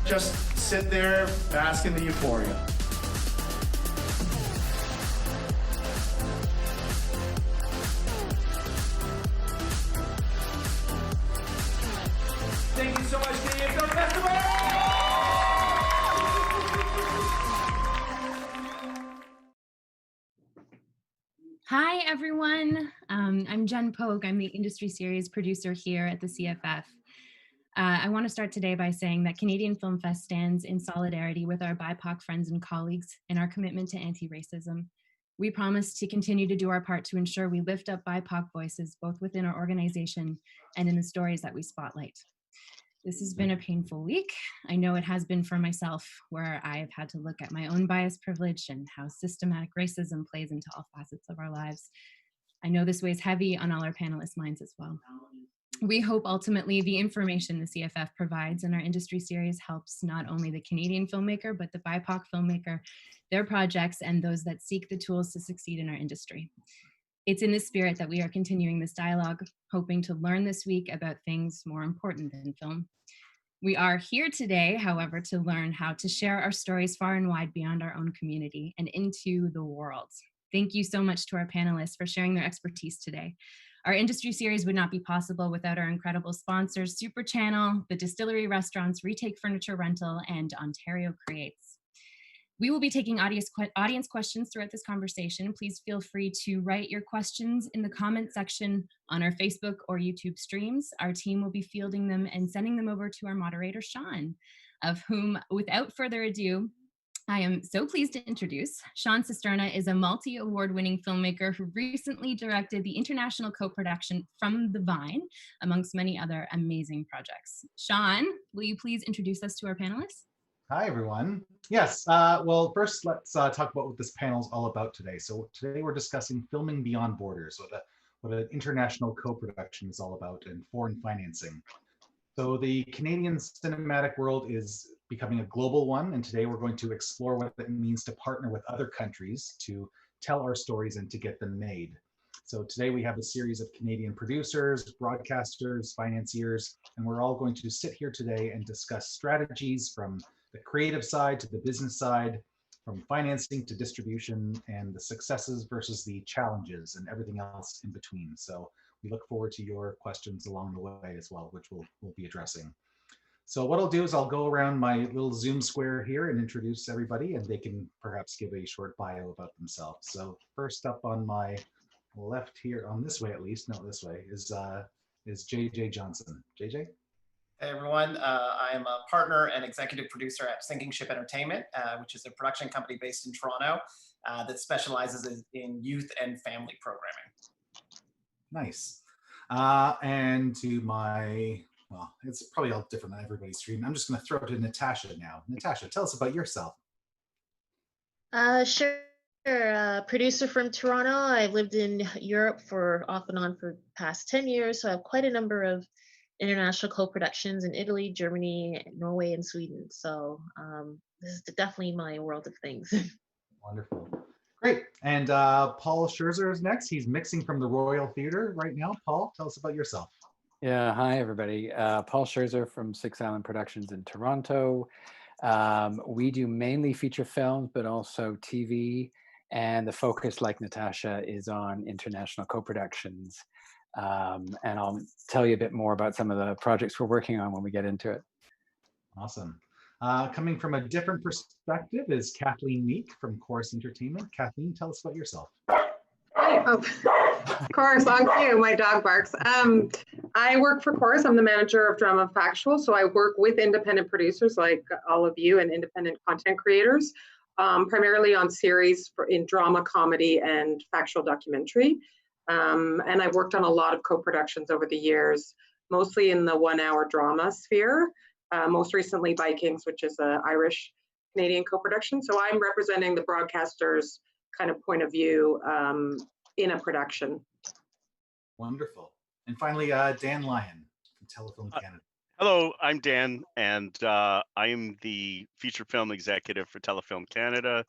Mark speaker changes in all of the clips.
Speaker 1: just sit there, bask in the euphoria. Thank you so much, Canadian Film Festival!
Speaker 2: Hi, everyone. I'm Jen Pogue. I'm the industry series producer here at the CFF. I want to start today by saying that Canadian Film Fest stands in solidarity with our BIPOC friends and colleagues in our commitment to anti-racism. We promise to continue to do our part to ensure we lift up BIPOC voices both within our organization and in the stories that we spotlight. This has been a painful week. I know it has been for myself, where I've had to look at my own bias, privilege, and how systematic racism plays into all facets of our lives. I know this weighs heavy on all our panelists' minds as well. We hope ultimately the information the CFF provides in our industry series helps not only the Canadian filmmaker, but the BIPOC filmmaker, their projects, and those that seek the tools to succeed in our industry. It's in this spirit that we are continuing this dialogue, hoping to learn this week about things more important than film. We are here today, however, to learn how to share our stories far and wide beyond our own community and into the world. Thank you so much to our panelists for sharing their expertise today. Our industry series would not be possible without our incredible sponsors, Super Channel, the Distillery Restaurants, Retake Furniture Rental, and Ontario Creates. We will be taking audience questions throughout this conversation. Please feel free to write your questions in the comment section on our Facebook or YouTube streams. Our team will be fielding them and sending them over to our moderator, Sean, of whom, without further ado, I am so pleased to introduce. Sean Cisterna is a multi-award-winning filmmaker who recently directed the international co-production From the Vine, amongst many other amazing projects. Sean, will you please introduce us to our panelists?
Speaker 3: Hi, everyone. Yes, well, first let's talk about what this panel is all about today. So today we're discussing filming beyond borders, what an international co-production is all about, and foreign financing. So the Canadian cinematic world is becoming a global one, and today we're going to explore what it means to partner with other countries to tell our stories and to get them made. So today we have a series of Canadian producers, broadcasters, financiers, and we're all going to sit here today and discuss strategies from the creative side to the business side, from financing to distribution, and the successes versus the challenges and everything else in between. So we look forward to your questions along the way as well, which we'll be addressing. So what I'll do is I'll go around my little Zoom square here and introduce everybody, and they can perhaps give a short bio about themselves. So first up on my left here, on this way at least, no, this way, is JJ Johnson. JJ?
Speaker 4: Hey everyone, I am a partner and executive producer at Sinking Ship Entertainment, which is a production company based in Toronto that specializes in youth and family programming.
Speaker 3: Nice. And to my, well, it's probably all different on everybody's stream. I'm just going to throw it to Natasha now. Natasha, tell us about yourself.
Speaker 5: Sure. Producer from Toronto. I've lived in Europe for off and on for the past 10 years, so I have quite a number of international co-productions in Italy, Germany, Norway, and Sweden. So this is definitely my world of things.
Speaker 3: Wonderful. Great. And Paul Scherzer is next. He's mixing from the Royal Theatre right now. Paul, tell us about yourself.
Speaker 6: Yeah, hi everybody. Paul Scherzer from Six Island Productions in Toronto. We do mainly feature films, but also TV. And the focus, like Natasha, is on international co-productions. And I'll tell you a bit more about some of the projects we're working on when we get into it.
Speaker 3: Awesome. Coming from a different perspective is Kathleen Meek from Chorus Entertainment. Kathleen, tell us about yourself.
Speaker 7: Oh, of course, on cue, my dog barks. I work for Chorus. I'm the manager of Drama Factual, so I work with independent producers like all of you and independent content creators, primarily on series in drama, comedy, and factual documentary. And I've worked on a lot of co-productions over the years, mostly in the 1 hour drama sphere. Most recently Vikings, which is an Irish Canadian co-production. So I'm representing the broadcaster's kind of point of view in a production.
Speaker 3: Wonderful. And finally, Dan Lyon from Telefilm Canada.
Speaker 8: Hello, I'm Dan, and I am the feature film executive for Telefilm Canada,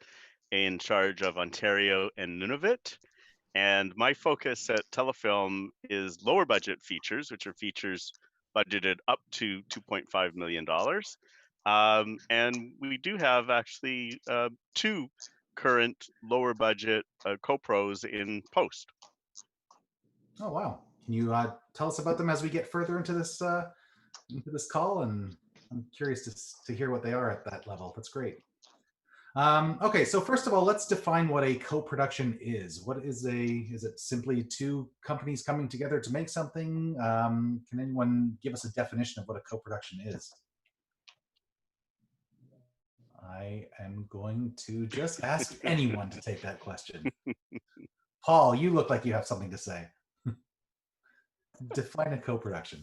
Speaker 8: in charge of Ontario and Nunavut. And my focus at Telefilm is lower budget features, which are features budgeted up to $2.5 million. And we do have actually two current lower budget CoPros in post.
Speaker 3: Oh, wow. Can you tell us about them as we get further into this call? And I'm curious to hear what they are at that level. That's great. Okay, so first of all, let's define what a co-production is. Is it simply two companies coming together to make something? Can anyone give us a definition of what a co-production is? I am going to just ask anyone to take that question. Paul, you look like you have something to say. Define a co-production.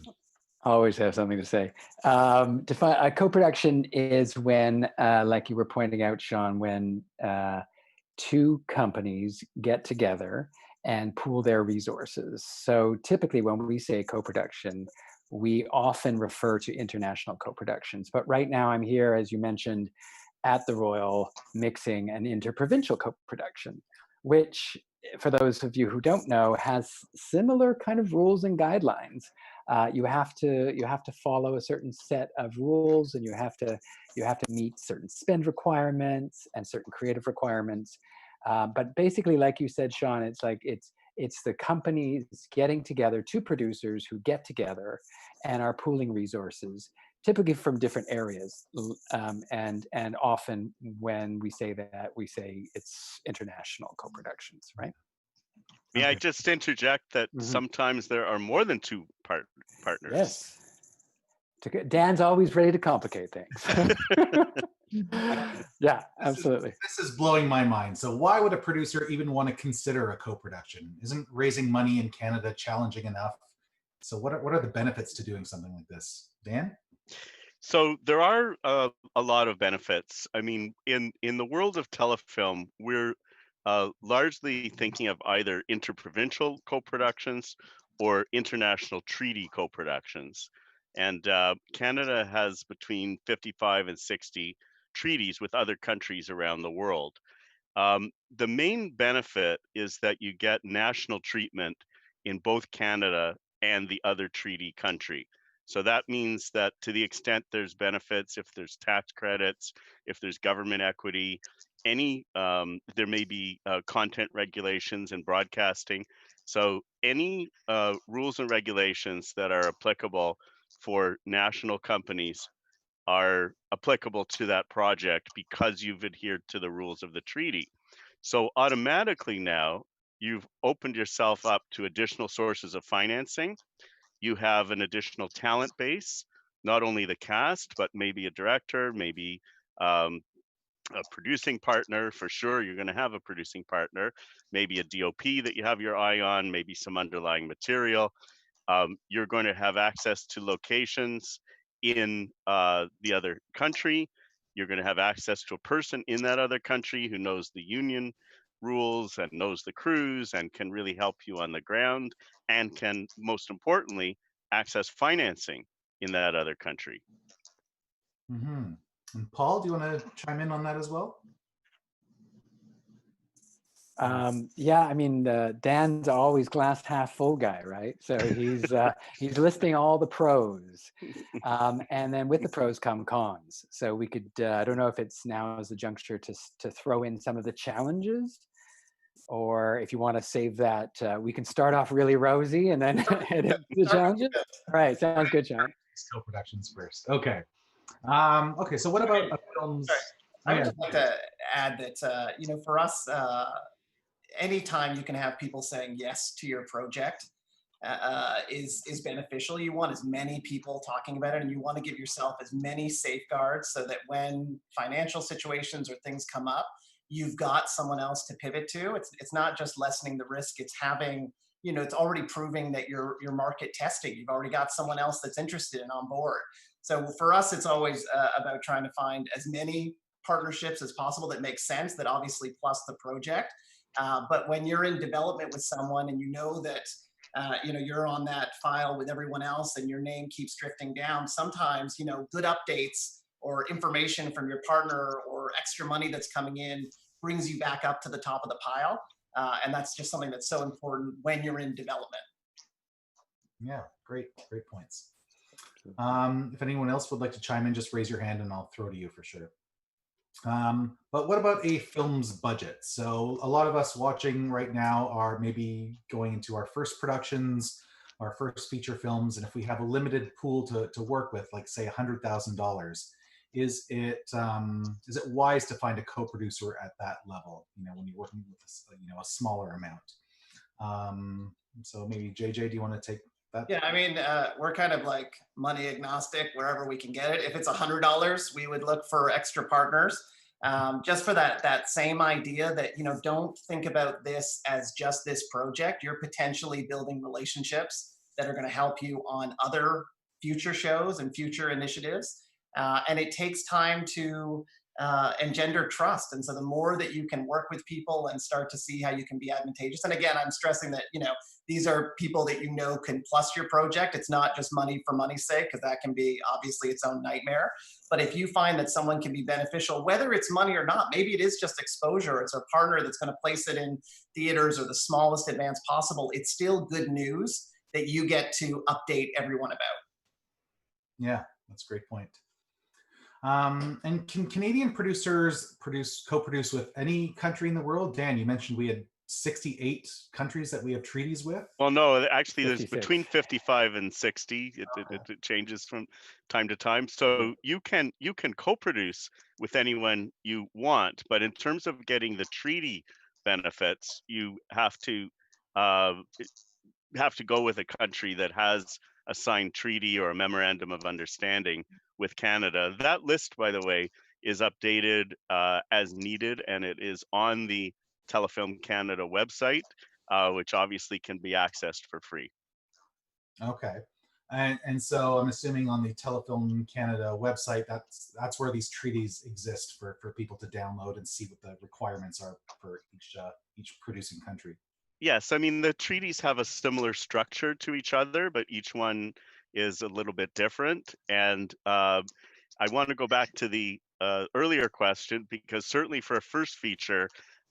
Speaker 6: Always have something to say. Define a co-production is when, like you were pointing out, Sean, when two companies get together and pool their resources. So typically when we say co-production, we often refer to international co-productions. But right now I'm here, as you mentioned, at the Royal mixing an interprovincial co-production, which, for those of you who don't know, has similar kind of rules and guidelines. You have to follow a certain set of rules, and you have to meet certain spend requirements and certain creative requirements. But basically, like you said, Sean, it's the companies getting together, two producers who get together and are pooling resources, typically from different areas. And often when we say that, we say it's international co-productions, right?
Speaker 8: May I just interject that sometimes there are more than two partners?
Speaker 6: Yes. Dan's always ready to complicate things. Yeah, absolutely.
Speaker 3: This is blowing my mind. So why would a producer even want to consider a co-production? Isn't raising money in Canada challenging enough? So what are the benefits to doing something like this? Dan?
Speaker 8: So there are a lot of benefits. I mean, in the world of telefilm, we're largely thinking of either interprovincial co-productions or international treaty co-productions. And Canada has between 55 and 60 treaties with other countries around the world. The main benefit is that you get national treatment in both Canada and the other treaty country. So that means that to the extent there's benefits, if there's tax credits, if there's government equity, there may be content regulations and broadcasting. So any rules and regulations that are applicable for national companies are applicable to that project because you've adhered to the rules of the treaty. So automatically now you've opened yourself up to additional sources of financing. You have an additional talent base, not only the cast, but maybe a director, maybe a producing partner. For sure, you're going to have a producing partner, maybe a DOP that you have your eye on, maybe some underlying material. You're going to have access to locations in the other country. You're going to have access to a person in that other country who knows the union rules and knows the crews and can really help you on the ground and can, most importantly, access financing in that other country.
Speaker 3: Mm-hmm. And Paul, do you want to chime in on that as well?
Speaker 6: Yeah, I mean, Dan's always glass half full guy, right? So he's listing all the pros, and then with the pros come cons. So we could, I don't know if it's now as a juncture to throw in some of the challenges, or if you want to save that, we can start off really rosy and then head into the challenges. All right, sounds good, Sean.
Speaker 3: Co-productions first. Okay. Okay. So what about films?
Speaker 4: I would just like to add that for us, anytime you can have people saying yes to your project is beneficial. You want as many people talking about it, and you want to give yourself as many safeguards so that when financial situations or things come up, you've got someone else to pivot to. It's not just lessening the risk. It's having, it's already proving that you're market testing. You've already got someone else that's interested and on board. So for us, it's always about trying to find as many partnerships as possible that make sense, that obviously plus the project. But when you're in development with someone and you know that you're on that file with everyone else and your name keeps drifting down, sometimes good updates or information from your partner or extra money that's coming in brings you back up to the top of the pile. And that's just something that's so important when you're in development.
Speaker 3: Yeah, great points. If anyone else would like to chime in, just raise your hand and I'll throw to you for sure. But what about a film's budget? So a lot of us watching right now are maybe going into our first productions, our first feature films, and if we have a limited pool to work with, like say $100,000, is it wise to find a co-producer at that level? You know, when you're working with a smaller amount. So maybe JJ, do you want to take that?
Speaker 4: Yeah, I mean, we're kind of like money agnostic wherever we can get it. If it's $100, we would look for extra partners. Just for that same idea that, don't think about this as just this project. You're potentially building relationships that are going to help you on other future shows and future initiatives. And it takes time to engender trust. And so the more that you can work with people and start to see how you can be advantageous. And again, I'm stressing that, these are people that can plus your project. It's not just money for money's sake, because that can be obviously its own nightmare. But if you find that someone can be beneficial, whether it's money or not, maybe it is just exposure. It's a partner that's going to place it in theaters or the smallest advance possible. It's still good news that you get to update everyone about.
Speaker 3: Yeah, that's a great point. And can Canadian producers co-produce with any country in the world? Dan, you mentioned we had 68 countries that we have treaties with.
Speaker 8: Well, no, actually,
Speaker 6: 56.
Speaker 8: there's between 55 and 60. It changes from time to time. So you can co-produce with anyone you want, but in terms of getting the treaty benefits, you have to go with a country that has a signed treaty or a memorandum of understanding with Canada. That list, by the way, is updated as needed, and it is on the Telefilm Canada website, which obviously can be accessed for free.
Speaker 3: Okay. And so I'm assuming on the Telefilm Canada website, that's where these treaties exist for people to download and see what the requirements are for each producing country.
Speaker 8: Yes, I mean, the treaties have a similar structure to each other, but each one is a little bit different. And I want to go back to the earlier question, because certainly for a first feature,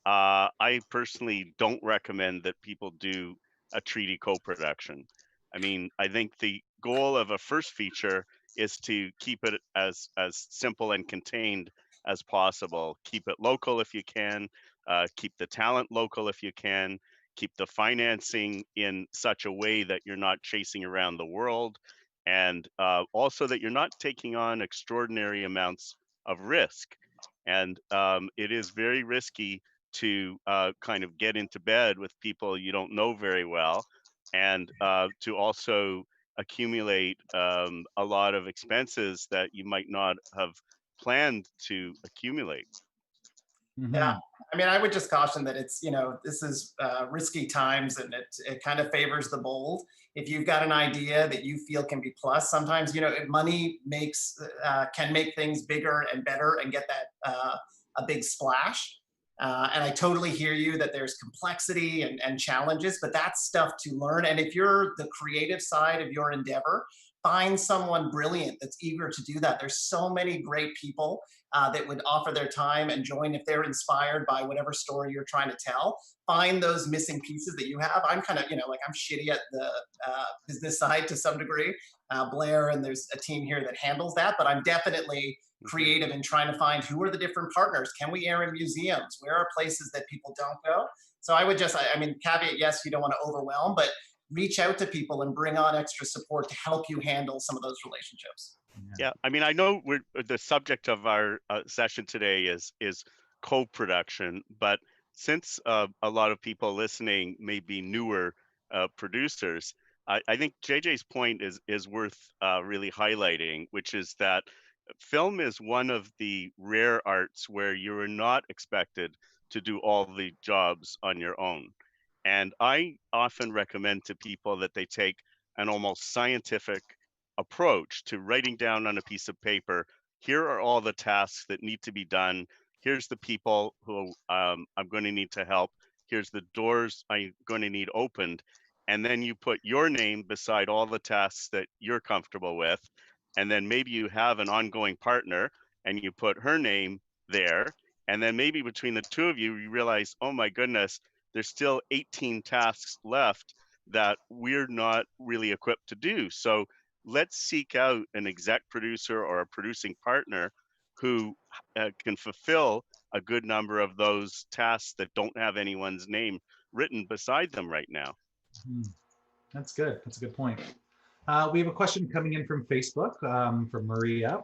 Speaker 8: I personally don't recommend that people do a treaty co-production. I mean, I think the goal of a first feature is to keep it as simple and contained as possible. Keep it local if you can, keep the talent local if you can, keep the financing in such a way that you're not chasing around the world, and also that you're not taking on extraordinary amounts of risk. And it is very risky to kind of get into bed with people you don't know very well, and to also accumulate a lot of expenses that you might not have planned to accumulate.
Speaker 3: Mm-hmm.
Speaker 4: Yeah, I mean, I would just caution that it's, this is risky times, and it kind of favors the bold. If you've got an idea that you feel can be plus, sometimes, money can make things bigger and better and get that a big splash. And I totally hear you that there's complexity and challenges, but that's stuff to learn. And if you're the creative side of your endeavor, find someone brilliant that's eager to do that. There's so many great people that would offer their time and join if they're inspired by whatever story you're trying to tell. Find those missing pieces that you have. I'm kind of, I'm shitty at the business side to some degree. Blair, and there's a team here that handles that, but I'm definitely creative in trying to find who are the different partners. Can we air in museums? Where are places that people don't go? So I would just, I mean, caveat, yes, you don't want to overwhelm, but reach out to people and bring on extra support to help you handle some of those relationships.
Speaker 8: Yeah, I mean, I know the subject of our session today is co-production, but since a lot of people listening may be newer producers, I think JJ's point is worth really highlighting, which is that film is one of the rare arts where you are not expected to do all the jobs on your own. And I often recommend to people that they take an almost scientific approach to writing down on a piece of paper, here are all the tasks that need to be done. Here's the people who I'm going to need to help. Here's the doors I'm going to need opened. And then you put your name beside all the tasks that you're comfortable with. And then maybe you have an ongoing partner and you put her name there. And then maybe between the two of you, you realize, oh my goodness, there's still 18 tasks left that we're not really equipped to do. So let's seek out an exec producer or a producing partner who can fulfill a good number of those tasks that don't have anyone's name written beside them right now.
Speaker 3: That's good. That's a good point. We have a question coming in from Facebook from Maria.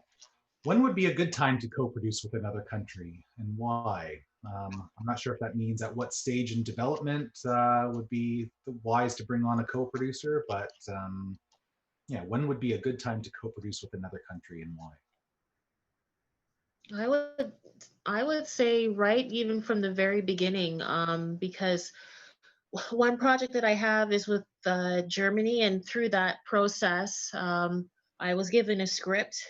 Speaker 3: When would be a good time to co-produce with another country, and why? I'm not sure if that means at what stage in development would be wise to bring on a co-producer, but yeah, when would be a good time to co-produce with another country and why?
Speaker 5: I would say right even from the very beginning, because one project that I have is with Germany, and through that process, I was given a script,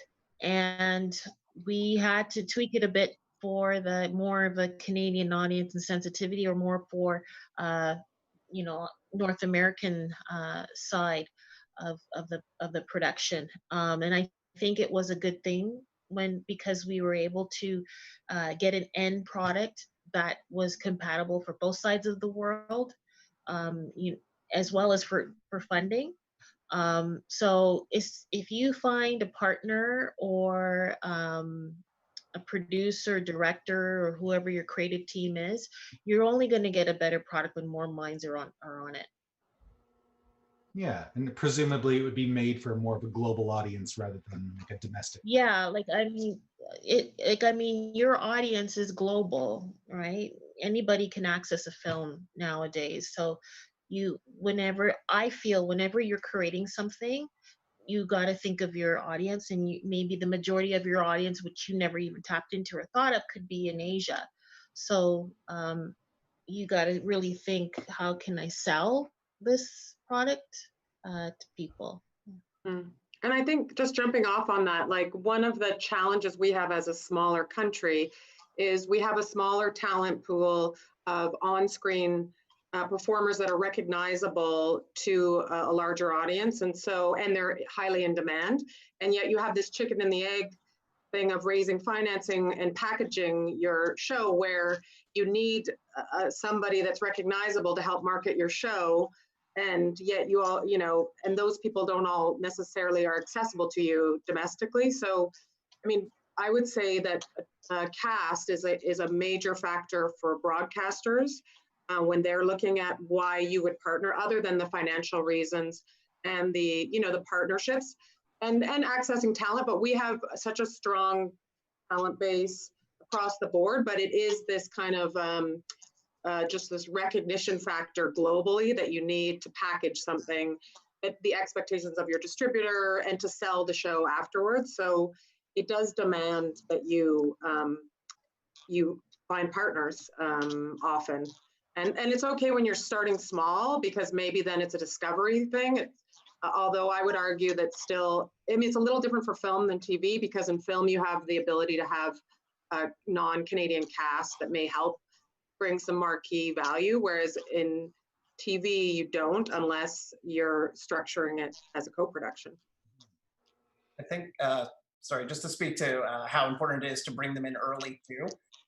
Speaker 5: and we had to tweak it a bit for the more of a Canadian audience and sensitivity, or more for North American side of the production. And I think it was a good thing because we were able to get an end product that was compatible for both sides of the world, as well as for funding. So if you find a partner or a producer, director, or whoever your creative team is, you're only going to get a better product when more minds are on it.
Speaker 3: Yeah, and presumably it would be made for more of a global audience rather than like a domestic.
Speaker 5: Yeah, I mean, your audience is global, right? Anybody can access a film nowadays. So whenever you're creating something, you got to think of your audience, and maybe the majority of your audience, which you never even tapped into or thought of, could be in Asia. So you got to really think, how can I sell this product to people?
Speaker 7: Mm. And I think just jumping off on that, like one of the challenges we have as a smaller country is we have a smaller talent pool of on-screen performers that are recognizable to a larger audience. And they're highly in demand. And yet you have this chicken and the egg thing of raising financing and packaging your show, where you need somebody that's recognizable to help market your show. And yet you all, and those people don't all necessarily are accessible to you domestically. So, I mean, I would say that cast is a major factor for broadcasters when they're looking at why you would partner, other than the financial reasons and the partnerships and accessing talent. But we have such a strong talent base across the board, but it is this kind of just this recognition factor globally that you need to package something at the expectations of your distributor and to sell the show afterwards. So it does demand that you find partners often. And it's okay when you're starting small, because maybe then it's a discovery thing. Although I would argue that still, I mean, it's a little different for film than TV, because in film you have the ability to have a non-Canadian cast that may help bring some marquee value, whereas in TV you don't, unless you're structuring it as a co-production.
Speaker 4: I think, sorry, just to speak to how important it is to bring them in early too.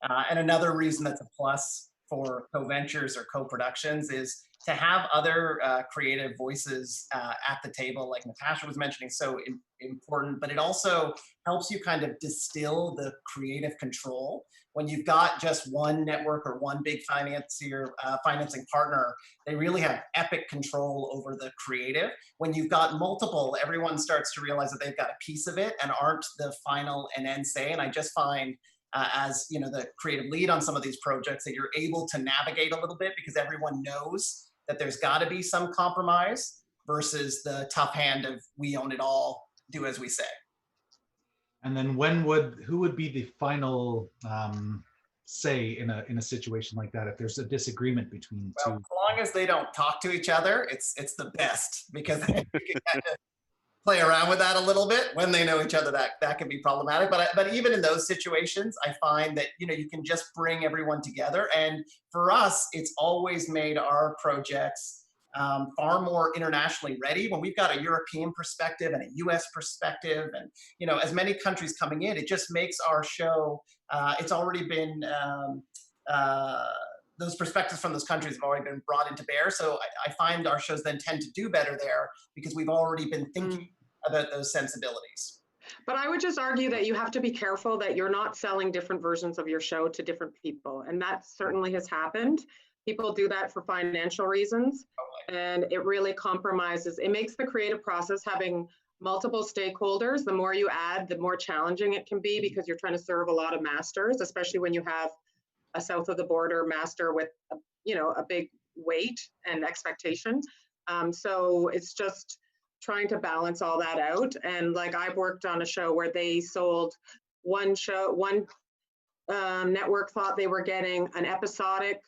Speaker 4: And another reason that's a plus for co-ventures or co-productions is to have other creative voices at the table, like Natasha was mentioning, so important, but it also helps you kind of distill the creative control. When you've got just one network or one big financing partner, they really have epic control over the creative. When you've got multiple, everyone starts to realize that they've got a piece of it and aren't the final and end say. And I just find as the creative lead on some of these projects, that you're able to navigate a little bit, because everyone knows that there's got to be some compromise versus the tough hand of we own it all, do as we say.
Speaker 3: And then who would be the final say in a situation like that if there's a disagreement between two?
Speaker 4: As long as they don't talk to each other, it's the best, because you can kind of play around with that a little bit. When they know each other, that can be problematic. But even in those situations, I find that you can just bring everyone together. And for us, it's always made our projects far more internationally ready. When we've got a European perspective and a US perspective, and as many countries coming in, it just makes our show, it's already been those perspectives from those countries have already been brought into bear. So I find our shows then tend to do better there, because we've already been thinking about those sensibilities.
Speaker 7: But I would just argue that you have to be careful that you're not selling different versions of your show to different people. And that certainly has happened. People do that for financial reasons. And it really compromises, it makes the creative process having multiple stakeholders. The more you add, the more challenging it can be because you're trying to serve a lot of masters, especially when you have a south of the border master with, a big weight and expectation. So it's just trying to balance all that out. And like I've worked on a show where they sold one network thought they were getting an episodic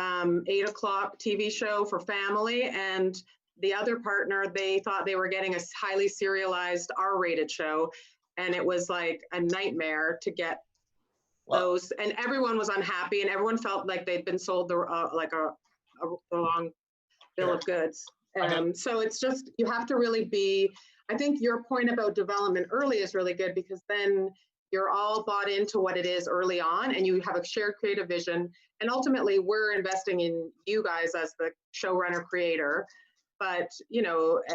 Speaker 7: 8 o'clock TV show for family, and the other partner, they thought they were getting a highly serialized R-rated show, and it was like a nightmare to get those, and everyone was unhappy, and everyone felt like they'd been sold the wrong bill of goods. So it's just, you have to really be, I think your point about development early is really good, because then you're all bought into what it is early on, and you have a shared creative vision. And ultimately, we're investing in you guys as the showrunner creator, but,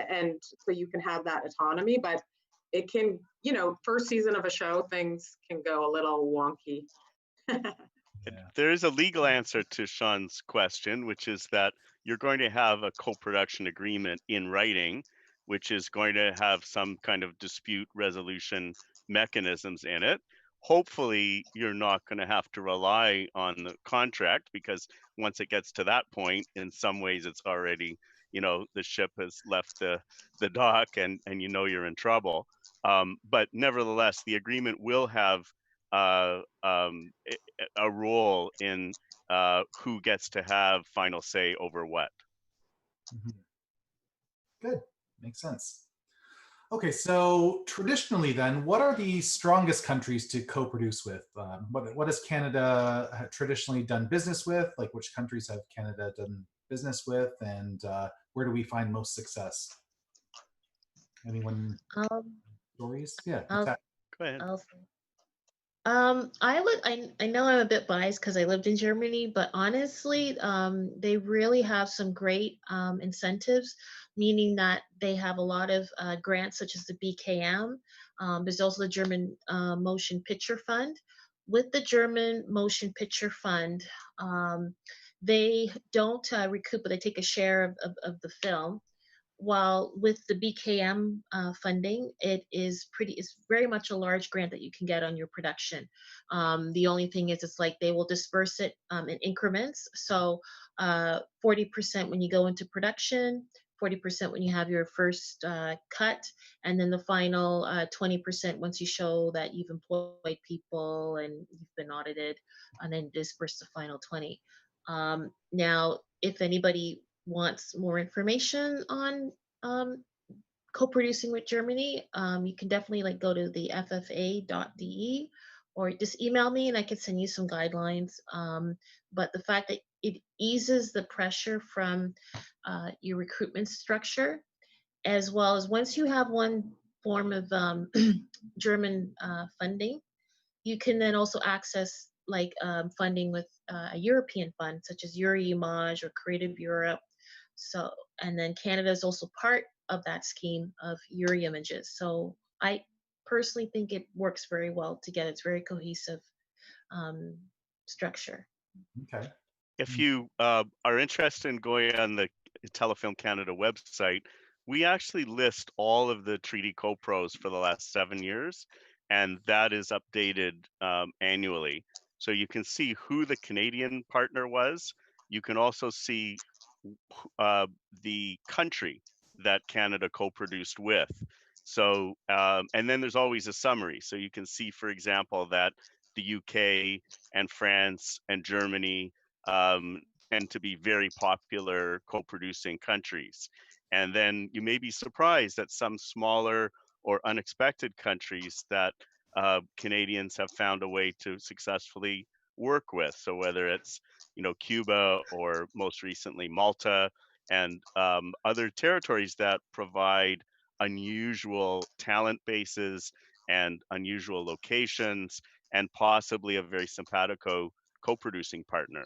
Speaker 7: and so you can have that autonomy, but it can, first season of a show, things can go a little wonky.
Speaker 8: There is a legal answer to Sean's question, which is that you're going to have a co-production agreement in writing, which is going to have some kind of dispute resolution mechanisms in it. Hopefully, you're not going to have to rely on the contract, because once it gets to that point, in some ways, it's already, the ship has left the dock, and you're in trouble. But nevertheless, the agreement will have a role in who gets to have final say over what.
Speaker 3: Good, makes sense. Okay, so traditionally then, what are the strongest countries to co-produce with? What has Canada traditionally done business with? Like, which countries have Canada done business with, and where do we find most success? Anyone? Stories? Yeah.
Speaker 5: Go
Speaker 8: ahead.
Speaker 5: I know I'm a bit biased because I lived in Germany, but honestly, they really have some great incentives, meaning that they have a lot of grants such as the BKM. There's also the German Motion Picture Fund. With the German Motion Picture Fund, they don't recoup, but they take a share of the film. While with the BKM funding, it's very much a large grant that you can get on your production. The only thing is, it's like they will disperse it in increments. So 40% when you go into production, 40% when you have your first cut, and then the final 20% once you show that you've employed people and you've been audited, and then disperse the final 20. Now, if anybody wants more information on co-producing with Germany, you can definitely go to the ffa.de, or just email me and I can send you some guidelines. But the fact that it eases the pressure from your recruitment structure, as well as once you have one form of German funding, you can then also access funding with a European fund, such as Euroimage or Creative Europe. So, and then Canada is also part of that scheme of Euroimages. So I personally think it works very well together. It's very cohesive structure.
Speaker 3: Okay.
Speaker 8: If you are interested in going on the Telefilm Canada website, we actually list all of the treaty co-pros for the last 7 years, and that is updated annually. So you can see who the Canadian partner was. You can also see the country that Canada co-produced with. So, and then there's always a summary. So you can see, for example, that the UK and France and Germany tend to be very popular co-producing countries. And then you may be surprised that some smaller or unexpected countries that Canadians have found a way to successfully work with. So whether it's, Cuba, or most recently Malta, and other territories that provide unusual talent bases and unusual locations, and possibly a very simpatico co-producing partner.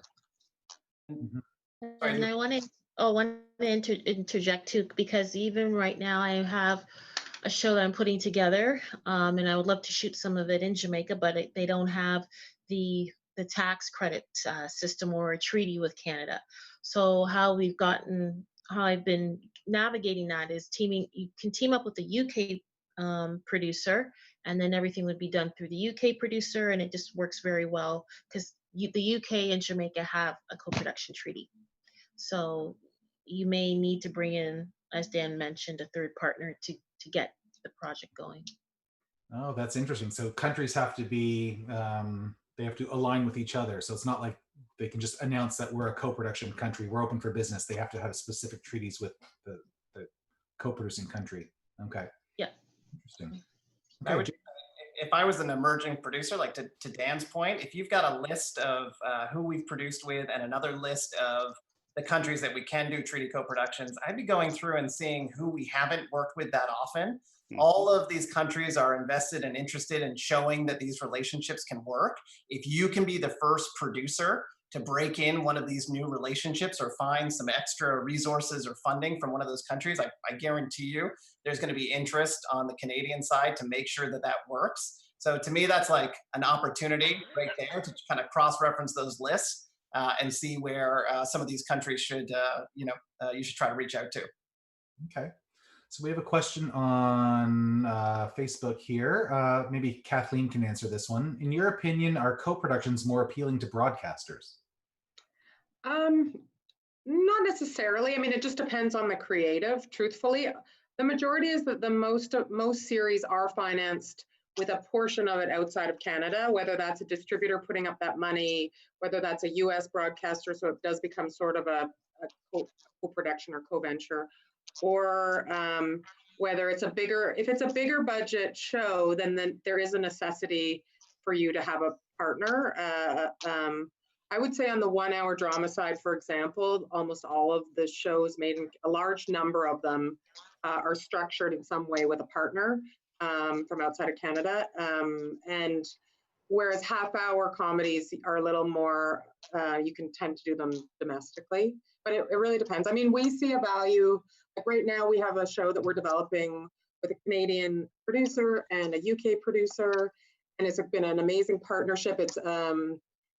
Speaker 5: And I want to interject too, because even right now I have a show that I'm putting together, and I would love to shoot some of it in Jamaica, but they don't have the tax credit system or a treaty with Canada. So how I've been navigating that is you can team up with the UK producer, and then everything would be done through the UK producer, and it just works very well because the UK and Jamaica have a co-production treaty. So you may need to bring in, as Dan mentioned, a third partner to get the project going.
Speaker 3: Oh, that's interesting. So countries have to be, they have to align with each other. So it's not like they can just announce that we're a co-production country, we're open for business. They have to have specific treaties with the co-producing country. Okay.
Speaker 5: Yeah.
Speaker 3: Interesting.
Speaker 4: I would,
Speaker 3: Okay.
Speaker 4: if I was an emerging producer, like to Dan's point, if you've got a list of who we've produced with and another list of the countries that we can do treaty co-productions, I'd be going through and seeing who we haven't worked with that often. All of these countries are invested and interested in showing that these relationships can work. If you can be the first producer to break in one of these new relationships or find some extra resources or funding from one of those countries, I guarantee you there's going to be interest on the Canadian side to make sure that that works. So to me, that's like an opportunity right there to kind of cross-reference those lists and see where some of these countries should, you should try to reach out to.
Speaker 3: Okay. So we have a question on Facebook here. Maybe Kathleen can answer this one. In your opinion, are co-productions more appealing to broadcasters?
Speaker 7: Not necessarily. I mean, it just depends on the creative, truthfully. The majority is that most series are financed with a portion of it outside of Canada, whether that's a distributor putting up that money, whether that's a US broadcaster, so it does become sort of a co-production or co-venture, or whether it's if it's a bigger budget show, then there is a necessity for you to have a partner. I would say on the 1 hour drama side, for example, almost all of the shows made, a large number of them are structured in some way with a partner from outside of Canada. And whereas half-hour comedies are a little more, you can tend to do them domestically, but it really depends. I mean, we see a value, like right now we have a show that we're developing with a Canadian producer and a UK producer, and it's been an amazing partnership.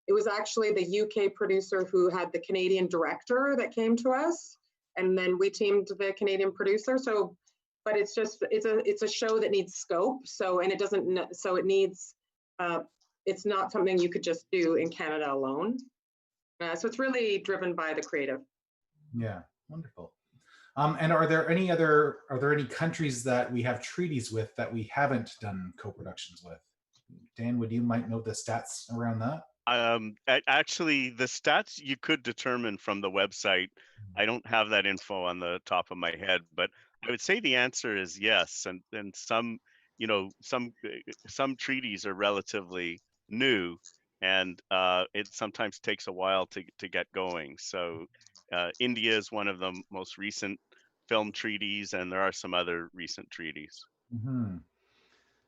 Speaker 7: It was actually the UK producer who had the Canadian director that came to us, and then we teamed the Canadian producer. So, but it's a show that needs scope. So, and it doesn't, so it needs, it's not something you could just do in Canada alone. So it's really driven by the creative.
Speaker 3: Yeah, wonderful. And are there any countries that we have treaties with that we haven't done co-productions with? Dan, you might know the stats around that?
Speaker 8: Actually, the stats you could determine from the website. I don't have that info on the top of my head, but I would say the answer is yes. And some, some treaties are relatively new, and it sometimes takes a while to get going. So India is one of the most recent film treaties, and there are some other recent treaties.
Speaker 3: Mm-hmm.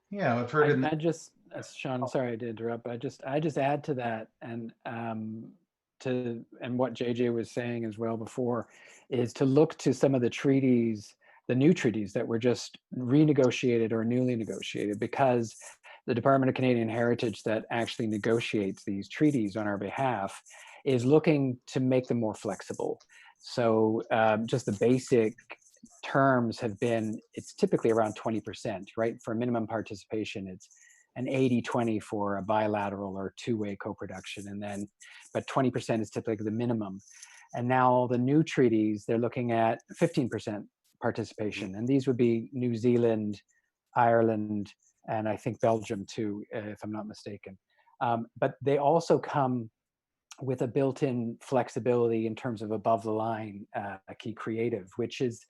Speaker 3: Yeah, I've heard.
Speaker 6: Sean, sorry to interrupt. I just add to that, and what JJ was saying as well before, is to look to some of the treaties, the new treaties that were just renegotiated or newly negotiated, because the Department of Canadian Heritage that actually negotiates these treaties on our behalf is looking to make them more flexible. So just the basic terms have been, it's typically around 20%, right? For minimum participation, it's an 80-20 for a bilateral or two-way co-production, but 20% is typically the minimum. And now the new treaties, they're looking at 15% participation, and these would be New Zealand, Ireland, and I think Belgium too, if I'm not mistaken. But they also come with a built-in flexibility in terms of above the line key creative, which is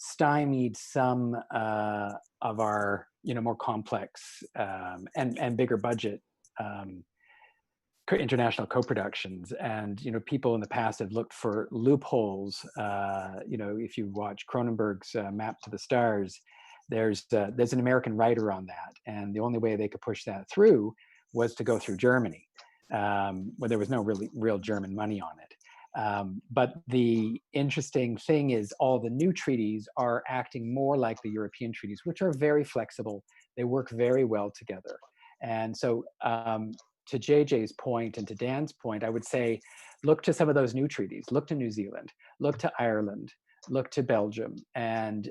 Speaker 6: stymied some of our more complex and bigger budget international co-productions. And people in the past have looked for loopholes. If you watch Cronenberg's Map to the Stars, there's an American writer on that, and the only way they could push that through was to go through Germany, where there was no real German money on it. But the interesting thing is all the new treaties are acting more like the European treaties, which are very flexible. They work very well together. And so to JJ's point and to Dan's point, I would say, look to some of those new treaties, look to New Zealand, look to Ireland, look to Belgium, and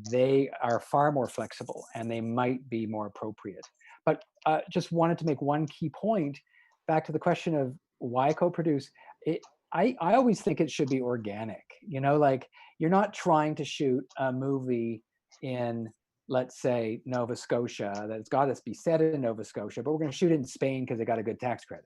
Speaker 6: they are far more flexible and they might be more appropriate. But just wanted to make one key point back to the question of why co-produce. I always think it should be organic. You know, like you're not trying to shoot a movie in, let's say, Nova Scotia, that's got to be set in Nova Scotia, but we're going to shoot it in Spain because they got a good tax credit.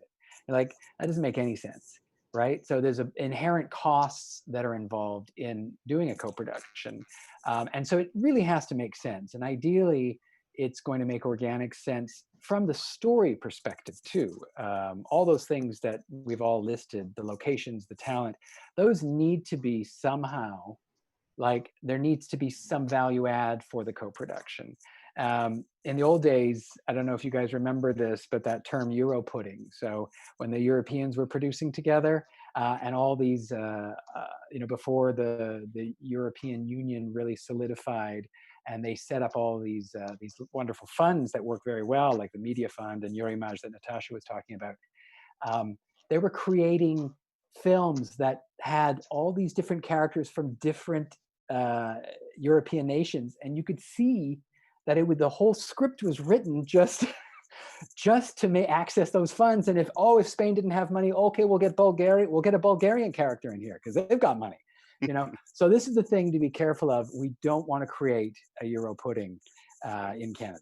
Speaker 6: Like, that doesn't make any sense, right? So there's inherent costs that are involved in doing a co-production. And so it really has to make sense. And ideally, it's going to make organic sense from the story perspective too. All those things that we've all listed, the locations, the talent, those need to be somehow, like there needs to be some value add for the co-production. In the old days, I don't know if you guys remember this, but that term Euro pudding. So when the Europeans were producing together and all these, before the European Union really solidified, and they set up all these wonderful funds that work very well, like the Media Fund and Eurimage that Natasha was talking about. They were creating films that had all these different characters from different European nations, and you could see that the whole script was written just to access those funds. And if Spain didn't have money, okay, we'll get a Bulgarian character in here because they've got money. You know, so this is the thing to be careful of. We don't want to create a Euro pudding in Canada.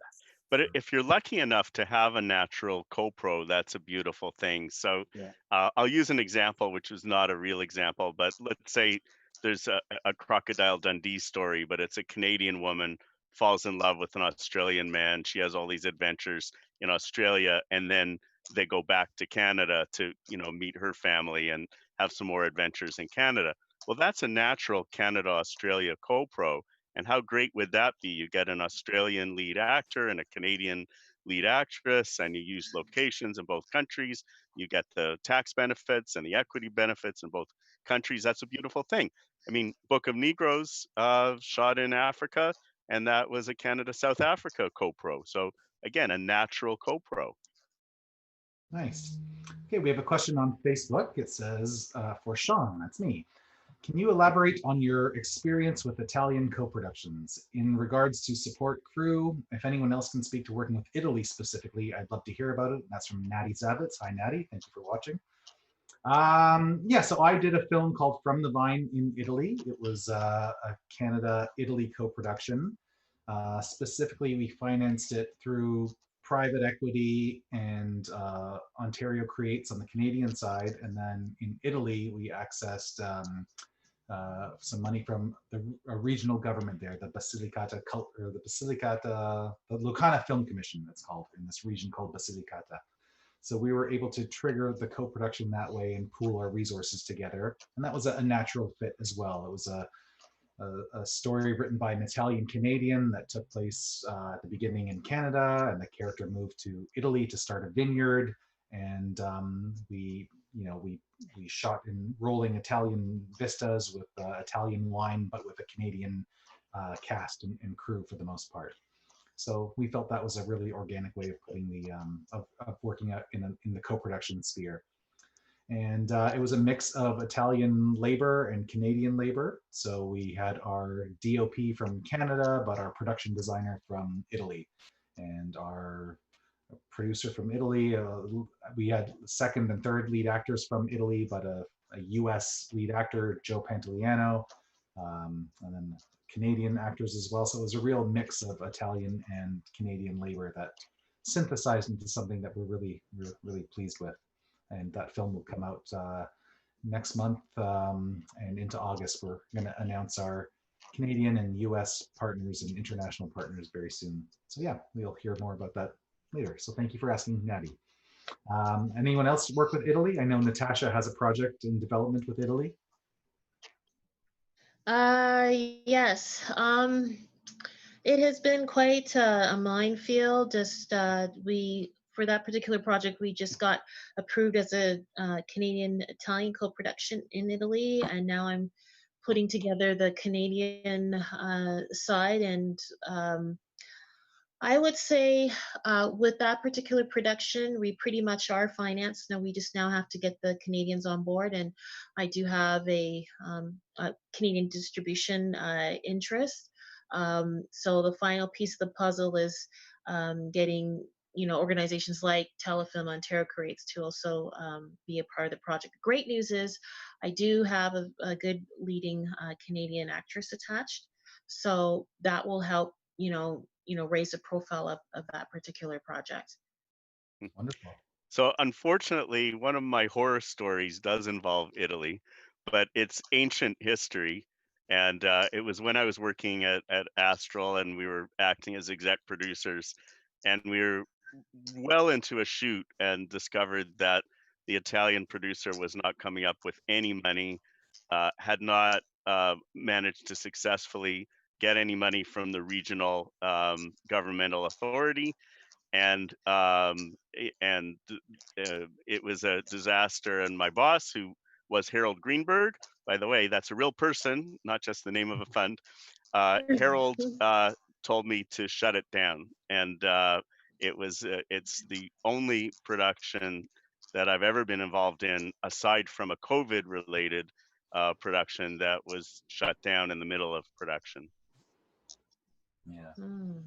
Speaker 8: But if you're lucky enough to have a natural CoPro, that's a beautiful thing. So
Speaker 6: Yeah.
Speaker 8: I'll use an example, which is not a real example, but let's say there's a Crocodile Dundee story, but it's a Canadian woman falls in love with an Australian man. She has all these adventures in Australia, and then they go back to Canada to, meet her family and have some more adventures in Canada. Well, that's a natural Canada-Australia CoPro. And how great would that be? You get an Australian lead actor and a Canadian lead actress, and you use locations in both countries. You get the tax benefits and the equity benefits in both countries. That's a beautiful thing. I mean, Book of Negroes shot in Africa, and that was a Canada-South Africa CoPro. So again, a natural CoPro.
Speaker 3: Nice. Okay, we have a question on Facebook. It says, for Sean, that's me. Can you elaborate on your experience with Italian co-productions in regards to support crew? If anyone else can speak to working with Italy specifically, I'd love to hear about it. That's from Natty Zavitz. Hi, Natty. Thank you for watching. So I did a film called From the Vine in Italy. It was a Canada-Italy co-production. Specifically, we financed it through private equity and Ontario Creates on the Canadian side. And then in Italy, we accessed some money from a regional government there, the Lucana Film Commission, it's called, in this region called Basilicata. So we were able to trigger the co-production that way and pool our resources together. And that was a natural fit as well. It was a story written by an Italian Canadian that took place at the beginning in Canada, and the character moved to Italy to start a vineyard. And we shot in rolling Italian vistas with Italian wine, but with a Canadian cast and crew for the most part. So we felt that was a really organic way of putting of working out in the co-production sphere. And it was a mix of Italian labor and Canadian labor. So we had our DOP from Canada, but our production designer from Italy, and our producer from Italy. We had second and third lead actors from Italy, but a US lead actor, Joe Pantoliano, and then Canadian actors as well. So it was a real mix of Italian and Canadian labor that synthesized into something that we're really pleased with. And that film will come out next month, and into August. We're going to announce our Canadian and US partners and international partners very soon. So yeah, we'll hear more about that later. So thank you for asking, Natty. Anyone else work with Italy? I know Natasha has a project in development with Italy.
Speaker 5: Yes. It has been quite a minefield. Just we for that particular project, we just got approved as a Canadian-Italian co-production in Italy, and now I'm putting together the Canadian side. And I would say with that particular production, we pretty much are financed. Now we just now have to get the Canadians on board, and I do have a Canadian distribution interest. So the final piece of the puzzle is getting organizations like Telefilm Ontario Creates to also be a part of the project. The great news is I do have a good leading Canadian actress attached, so that will help raise the profile of that particular project.
Speaker 3: Wonderful.
Speaker 8: So unfortunately, one of my horror stories does involve Italy, but it's ancient history. And it was when I was working at Astral, and we were acting as exec producers, and we were well into a shoot and discovered that the Italian producer was not coming up with any money, had not managed to successfully get any money from the regional governmental authority, and it was a disaster. And my boss, who was Harold Greenberg, by the way, that's a real person, not just the name of a fund. Harold told me to shut it down, and it's the only production that I've ever been involved in, aside from a COVID-related production, that was shut down in the middle of production.
Speaker 3: Yeah.
Speaker 5: Mm.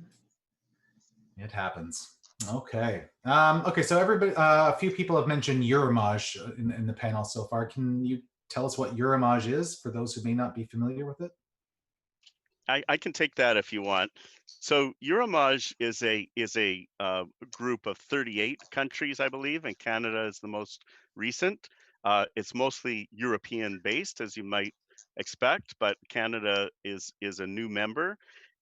Speaker 3: It happens. Okay. Okay. So everybody, a few people have mentioned Euromage in the panel so far. Can you tell us what Euromage is for those who may not be familiar with it?
Speaker 8: I can take that if you want. So Euromage is a group of 38 countries, I believe, and Canada is the most recent. It's mostly European based, as you might expect, but Canada is a new member,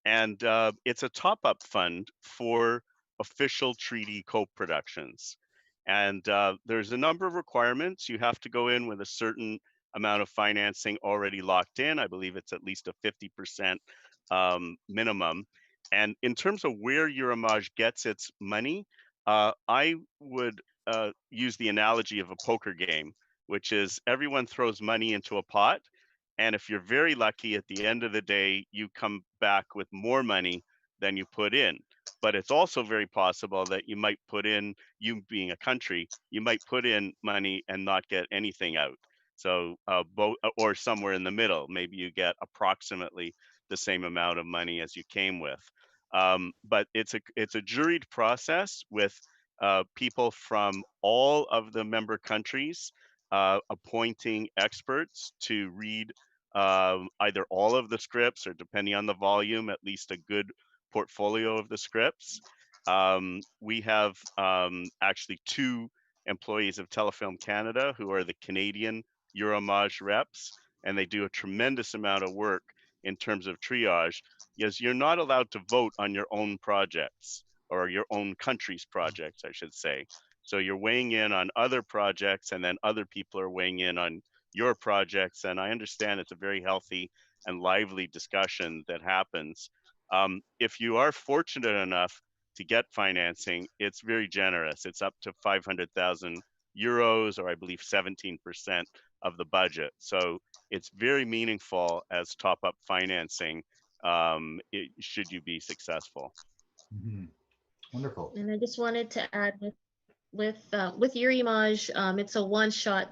Speaker 8: and it's a top-up fund for official treaty co-productions. And there's a number of requirements. You have to go in with a certain amount of financing already locked in. I believe it's at least a 50% minimum. And in terms of where Euromage gets its money, I would use the analogy of a poker game, which is everyone throws money into a pot. And if you're very lucky, at the end of the day, you come back with more money than you put in. But it's also very possible that you might put in, you being a country, you might put in money and not get anything out. So both, or somewhere in the middle, maybe you get approximately the same amount of money as you came with. But it's a juried process with people from all of the member countries appointing experts to read either all of the scripts, or depending on the volume, at least a good portfolio of the scripts. We have actually 2 employees of Telefilm Canada who are the Canadian Euromage reps, and they do a tremendous amount of work in terms of triage, because you're not allowed to vote on your own projects, or your own country's projects, I should say. So you're weighing in on other projects, and then other people are weighing in on your projects. And I understand it's a very healthy and lively discussion that happens. If you are fortunate enough to get financing, it's very generous. It's up to 500,000 euros, or I believe 17% of the budget. So it's very meaningful as top-up financing should you be successful.
Speaker 3: Mm-hmm. Wonderful.
Speaker 5: And I just wanted to add with Euromage, it's a one-shot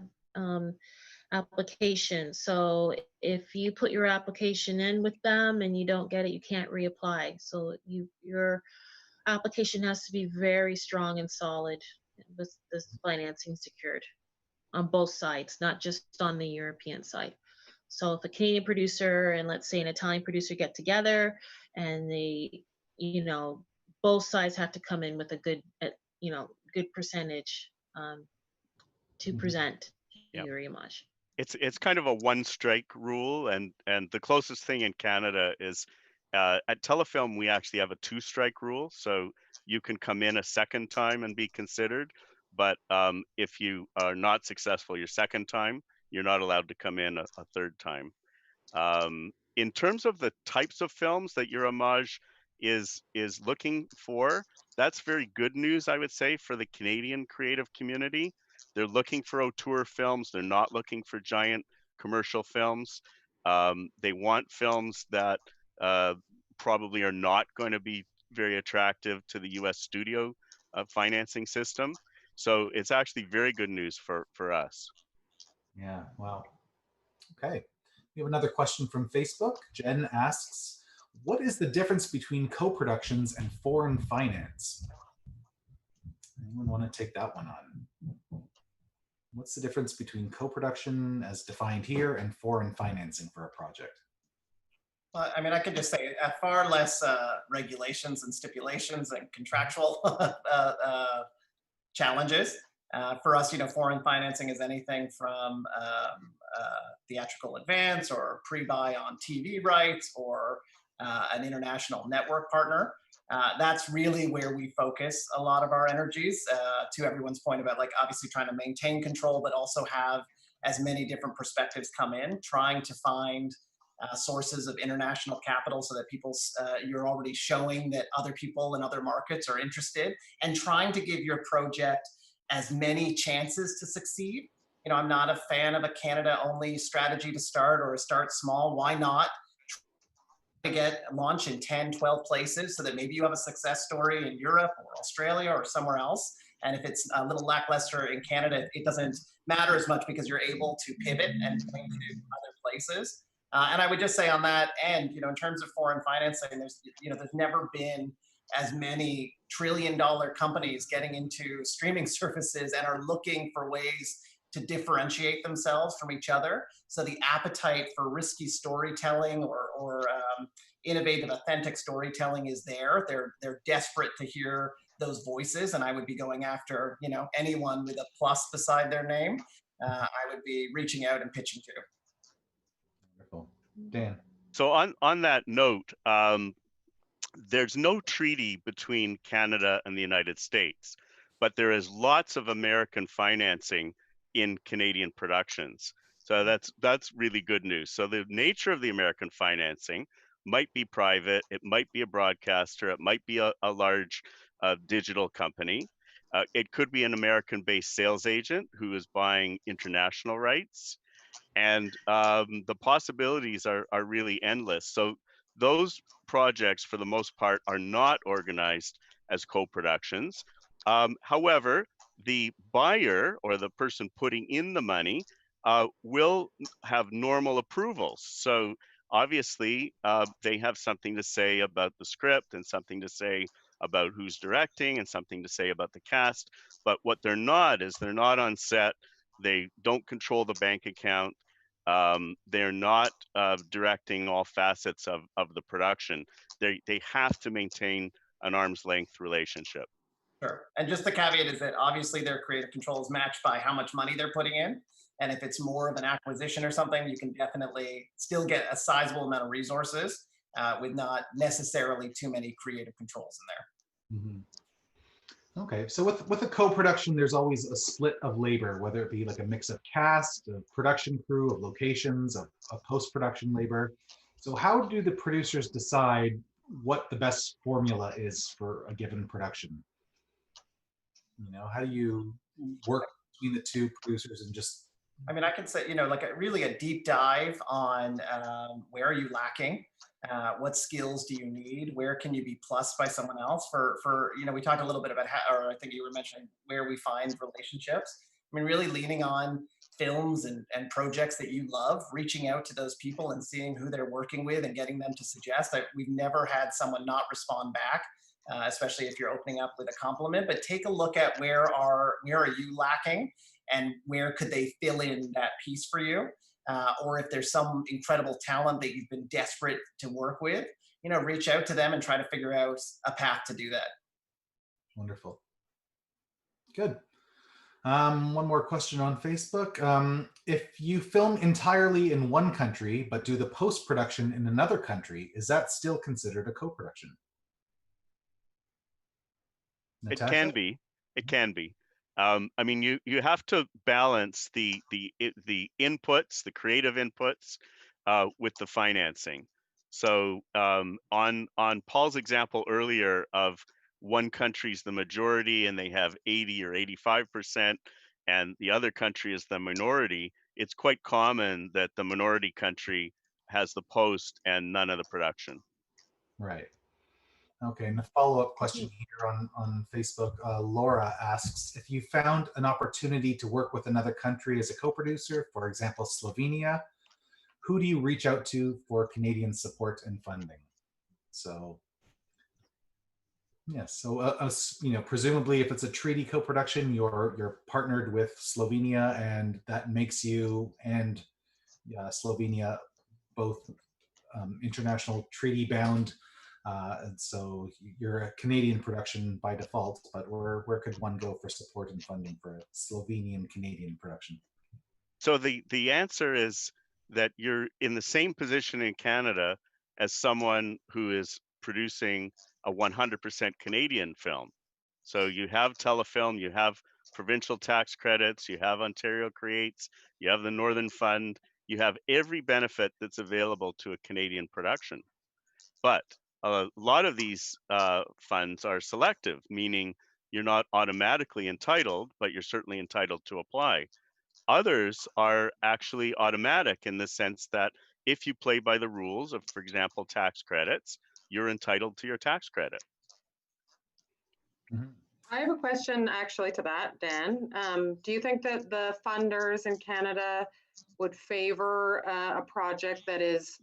Speaker 5: application. So if you put your application in with them and you don't get it, you can't reapply. So your application has to be very strong and solid with this financing secured on both sides, not just on the European side. So if a Canadian producer and let's say an Italian producer get together, and they, both sides have to come in with a good, good percentage to present Euromage.
Speaker 8: It's kind of a one-strike rule, and the closest thing in Canada is at Telefilm we actually have a 2-strike rule, so you can come in a second time and be considered, but if you are not successful your second time, you're not allowed to come in a third time. In terms of the types of films that Euromage is looking for. That's very good news, I would say, for the Canadian creative community. They're looking for auteur films. They're not looking for giant commercial films. They want films that probably are not going to be very attractive to the U.S. studio financing system. So it's actually very good news for us.
Speaker 3: Yeah, wow. Okay. We have another question from Facebook. Jen asks, what is the difference between co-productions and foreign finance? Anyone want to take that one on? What's the difference between co-production as defined here and foreign financing for a project?
Speaker 4: Well, I mean, I can just say far less regulations and stipulations and contractual challenges. For us, foreign financing is anything from theatrical advance or pre-buy on TV rights or an international network partner. That's really where we focus a lot of our energies, to everyone's point about like obviously trying to maintain control, but also have as many different perspectives come in, trying to find sources of international capital so that you're already showing that other people in other markets are interested, and trying to give your project as many chances to succeed. I'm not a fan of a Canada-only strategy to start, or a start small. Why not get launch in 10, 12 places so that maybe you have a success story in Europe or Australia or somewhere else. And if it's a little lackluster in Canada, it doesn't matter as much because you're able to pivot and point to other places. And I would just say on that end, in terms of foreign financing, there's never been as many trillion-dollar companies getting into streaming services and are looking for ways to differentiate themselves from each other. So the appetite for risky storytelling or innovative, authentic storytelling is there. They're desperate to hear those voices, and I would be going after anyone with a plus beside their name. I would be reaching out and pitching to.
Speaker 3: Wonderful. Dan.
Speaker 8: So on that note, there's no treaty between Canada and the United States, but there is lots of American financing in Canadian productions. So that's really good news. So the nature of the American financing might be private, it might be a broadcaster, it might be a large digital company. It could be an American-based sales agent who is buying international rights. And the possibilities are really endless. So those projects, for the most part, are not organized as co-productions. However, the buyer or the person putting in the money will have normal approvals. So obviously, they have something to say about the script and something to say about who's directing and something to say about the cast. But what they're not is they're not on set. They don't control the bank account. They're not directing all facets of the production. They have to maintain an arm's length relationship.
Speaker 4: Sure. And just the caveat is that obviously their creative control is matched by how much money they're putting in. And if it's more of an acquisition or something, you can definitely still get a sizable amount of resources with not necessarily too many creative controls in there.
Speaker 3: Mm-hmm. Okay, so with a co-production, there's always a split of labor, whether it be like a mix of cast, of production crew, of locations, of post-production labor. So how do the producers decide what the best formula is for a given production? How do you work between the two producers and just...
Speaker 4: I mean, I can say, like really a deep dive on where are you lacking? What skills do you need? Where can you be plus by someone else? We talked a little bit about how, or I think you were mentioning where we find relationships. I mean, really leaning on films and projects that you love, reaching out to those people and seeing who they're working with and getting them to suggest. We've never had someone not respond back. Especially if you're opening up with a compliment, but take a look at where are you lacking and where could they fill in that piece for you? Or if there's some incredible talent that you've been desperate to work with, reach out to them and try to figure out a path to do that.
Speaker 3: Wonderful. Good. One more question on Facebook. If you film entirely in one country, but do the post-production in another country, is that still considered a co-production?
Speaker 8: Natasha? It can be. I mean, you have to balance the inputs, the creative inputs, with the financing. So on Paul's example earlier of one country's the majority and they have 80 or 85%, and the other country is the minority, it's quite common that the minority country has the post and none of the production.
Speaker 3: Right. Okay, and the follow-up question here on Facebook, Laura asks, if you found an opportunity to work with another country as a co-producer, for example, Slovenia, who do you reach out to for Canadian support and funding? So, yes, so presumably if it's a treaty co-production, you're partnered with Slovenia, and that makes you and Slovenia both international treaty bound. And so you're a Canadian production by default, but where could one go for support and funding for a Slovenian Canadian production?
Speaker 8: So the answer is that you're in the same position in Canada as someone who is producing a 100% Canadian film. So you have telefilm, you have provincial tax credits, you have Ontario Creates, you have the Northern Fund, you have every benefit that's available to a Canadian production. But a lot of these funds are selective, meaning you're not automatically entitled, but you're certainly entitled to apply. Others are actually automatic in the sense that if you play by the rules of, for example, tax credits, you're entitled to your tax credit.
Speaker 3: Mm-hmm.
Speaker 7: I have a question actually to that, Dan. Do you think that the funders in Canada would favor a project that is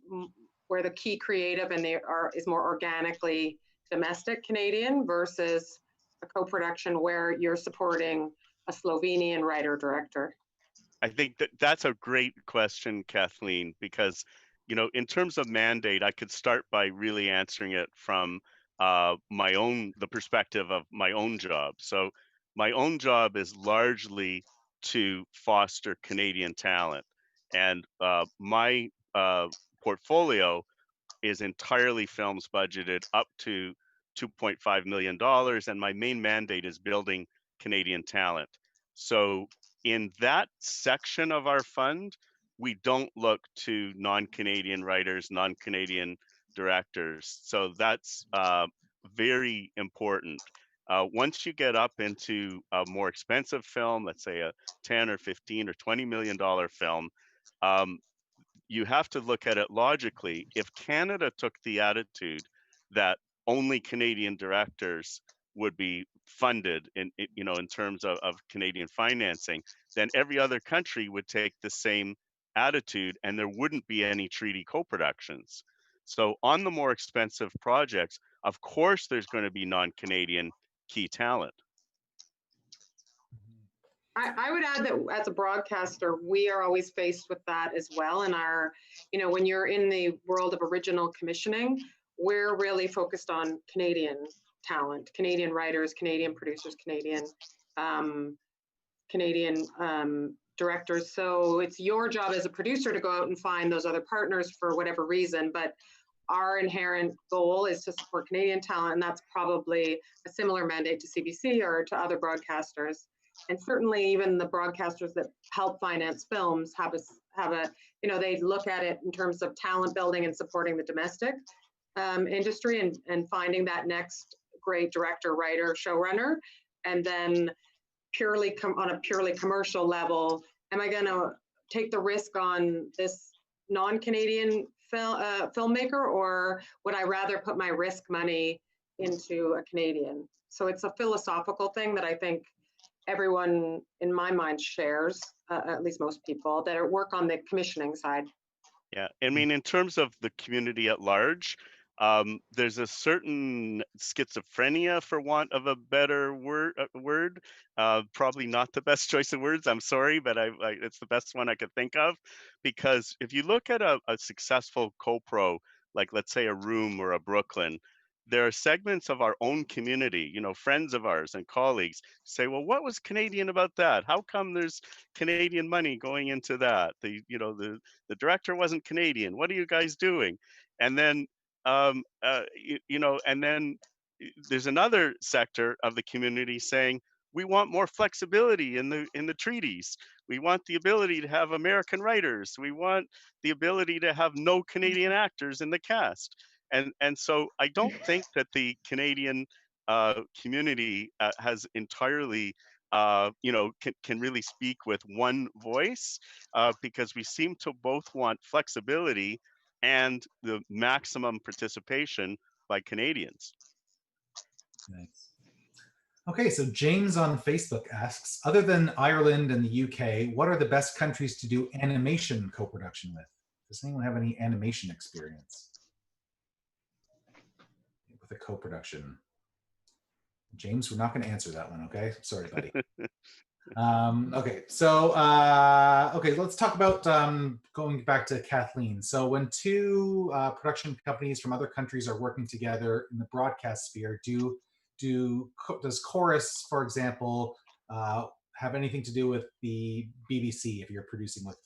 Speaker 7: where the key creative and is more organically domestic Canadian versus a co-production where you're supporting a Slovenian writer director?
Speaker 8: I think that's a great question, Kathleen, because, you know, in terms of mandate, I could start by really answering it from the perspective of my own job. So my own job is largely to foster Canadian talent, and my portfolio is entirely films budgeted up to $2.5 million, and my main mandate is building Canadian talent. So in that section of our fund, we don't look to non-Canadian writers, non-Canadian directors. So that's very important. Once you get up into a more expensive film, let's say a 10 or 15 or $20 million film, you have to look at it logically. If Canada took the attitude that only Canadian directors would be funded in terms of Canadian financing, then every other country would take the same attitude and there wouldn't be any treaty co-productions. So on the more expensive projects, of course, there's going to be non-Canadian key talent.
Speaker 7: I would add that as a broadcaster, we are always faced with that as well. And when you're in the world of original commissioning, we're really focused on Canadian talent, Canadian writers, Canadian producers, Canadian directors. So it's your job as a producer to go out and find those other partners for whatever reason. But our inherent goal is to support Canadian talent, and that's probably a similar mandate to CBC or to other broadcasters. And certainly even the broadcasters that help finance films have they look at it in terms of talent building and supporting the domestic industry and finding that next great director, writer, showrunner. And then on a purely commercial level, am I going to take the risk on this non-Canadian filmmaker, or would I rather put my risk money into a Canadian? So it's a philosophical thing that I think everyone in my mind shares, at least most people that work on the commissioning side.
Speaker 8: Yeah, I mean, in terms of the community at large, there's a certain schizophrenia, for want of a better word. Probably not the best choice of words. I'm sorry, but it's the best one I could think of. Because if you look at a successful CoPro, like let's say a Room or a Brooklyn, there are segments of our own community, friends of ours and colleagues say, well, what was Canadian about that? How come there's Canadian money going into that? The director wasn't Canadian. What are you guys doing? And then, and then there's another sector of the community saying, we want more flexibility in the treaties. We want the ability to have American writers. We want the ability to have no Canadian actors in the cast. And so I don't think that the Canadian community has entirely can really speak with one voice, because we seem to both want flexibility and the maximum participation by Canadians.
Speaker 3: Nice. Okay, so James on Facebook asks, other than Ireland and the UK, what are the best countries to do animation co-production with? Does anyone have any animation experience with a co-production? James, we're not going to answer that one, okay? Sorry, buddy. Okay, so okay, let's talk about going back to Kathleen. So when two production companies from other countries are working together in the broadcast sphere, does Chorus, for example, have anything to do with the BBC if you're producing with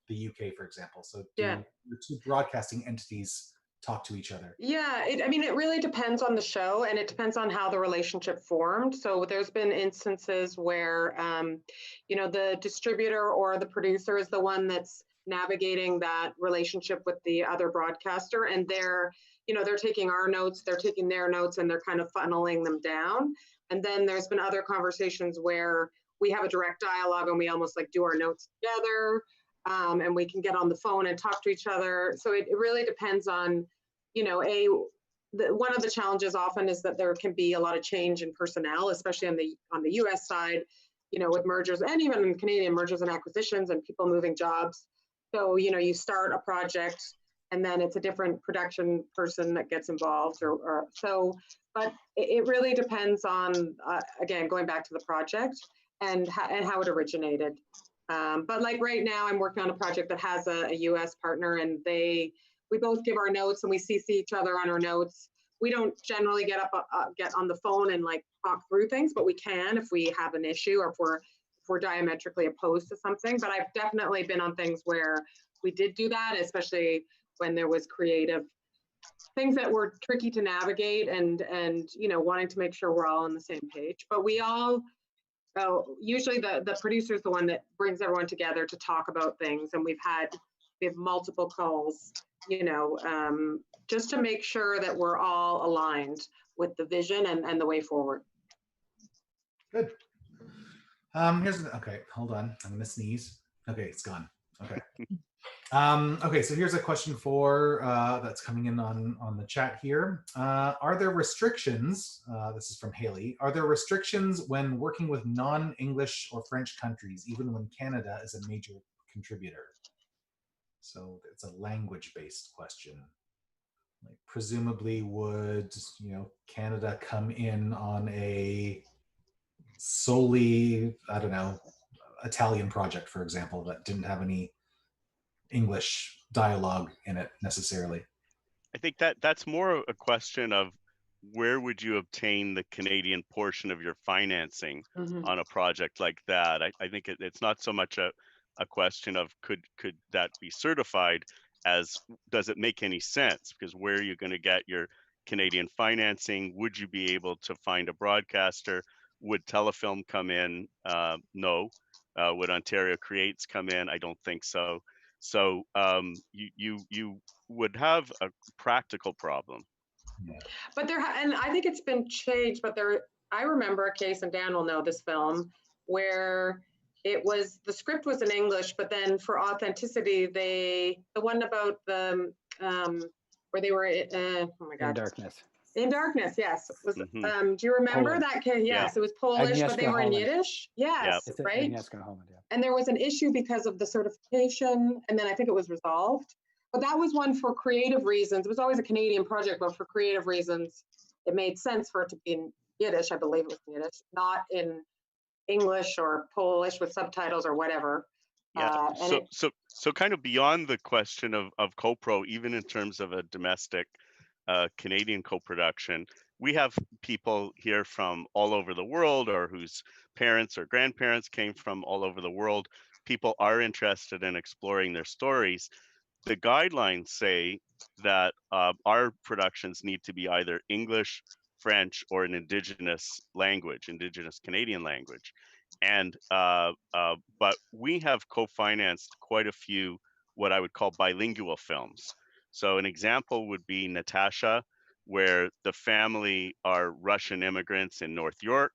Speaker 3: the UK, for example? So do the two broadcasting entities talk to each other?
Speaker 7: Yeah, I mean, it really depends on the show, and it depends on how the relationship formed. So there's been instances where, the distributor or the producer is the one that's navigating that relationship with the other broadcaster, and they're taking our notes, they're taking their notes, and they're kind of funneling them down. And then there's been other conversations where we have a direct dialogue and we almost like do our notes together. And we can get on the phone and talk to each other. So it really depends on, one of the challenges often is that there can be a lot of change in personnel, especially on the US side, with mergers and even in Canadian mergers and acquisitions and people moving jobs. So, you start a project and then it's a different production person that gets involved but it really depends on, again, going back to the project and how it originated. But like right now, I'm working on a project that has a US partner, and we both give our notes and we CC each other on our notes. We don't generally get on the phone and like talk through things, but we can if we have an issue or if we're diametrically opposed to something. But I've definitely been on things where we did do that, especially when there was creative things that were tricky to navigate and wanting to make sure we're all on the same page. But we all, usually the producer is the one that brings everyone together to talk about things, and we have multiple calls, just to make sure that we're all aligned with the vision and the way forward.
Speaker 3: Good. Okay, hold on. I'm gonna sneeze. Okay, it's gone. Okay. Okay, so here's a question for that's coming in on the chat here. Are there restrictions? This is from Haley. Are there restrictions when working with non-English or French countries, even when Canada is a major contributor? So it's a language-based question. Like presumably, would Canada come in on a solely, I don't know, Italian project, for example, that didn't have any English dialogue in it necessarily?
Speaker 8: I think that's more a question of where would you obtain the Canadian portion of your financing on a project like that. I think it's not so much a question of could that be certified as does it make any sense, because where are you going to get your Canadian financing? Would you be able to find a broadcaster? Would Telefilm come in? No. Would Ontario Creates come in? I don't think so. So you would have a practical problem.
Speaker 3: Yeah.
Speaker 7: But and I think it's been changed, but I remember a case, and Dan will know this film, where the script was in English, but then for authenticity, the one about the, where they were, oh my God.
Speaker 6: In Darkness.
Speaker 7: In Darkness, yes. Was do you remember
Speaker 6: Poland.
Speaker 7: that case? Yes, it was Polish, but they were in Yiddish. Yes,
Speaker 6: It's
Speaker 7: right?
Speaker 6: Holland, yeah.
Speaker 7: And there was an issue because of the certification, and then I think it was resolved. But that was one for creative reasons. It was always a Canadian project, but for creative reasons, it made sense for it to be in Yiddish. I believe it was in Yiddish, not in English or Polish with subtitles or whatever.
Speaker 8: Yeah. So kind of beyond the question of CoPro, even in terms of a domestic Canadian co-production, we have people here from all over the world, or whose parents or grandparents came from all over the world. People are interested in exploring their stories. The guidelines say that our productions need to be either English, French, or an Indigenous language, Indigenous Canadian language. And but we have co-financed quite a few what I would call bilingual films. So an example would be Natasha, where the family are Russian immigrants in North York.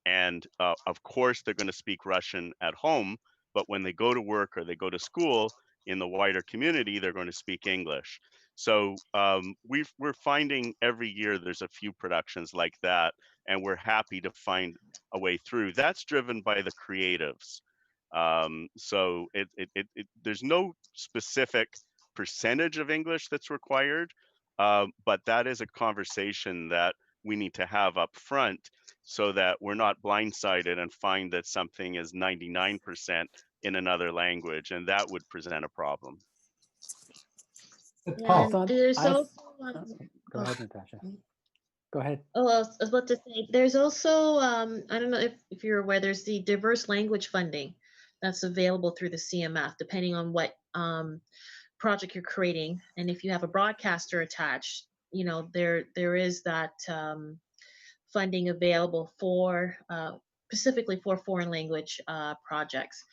Speaker 8: And of course, they're going to speak Russian at home, but when they go to work or they go to school in the wider community, they're going to speak English. So we're finding every year there's a few productions like that, and we're happy to find a way through. That's driven by the creatives. So there's no specific percentage of English that's required, but that is a conversation that we need to have up front so that we're not blindsided and find that something is 99% in another language, and that would present a problem.
Speaker 3: Paul.
Speaker 5: And there's also
Speaker 6: Go ahead, Natasha. Go ahead.
Speaker 5: Oh, I was about to say, there's also, I don't know if you're aware, there's the diverse language funding that's available through the CMF, depending on what project you're creating. And if you have a broadcaster attached, you know, there is that funding available for, specifically for foreign language projects.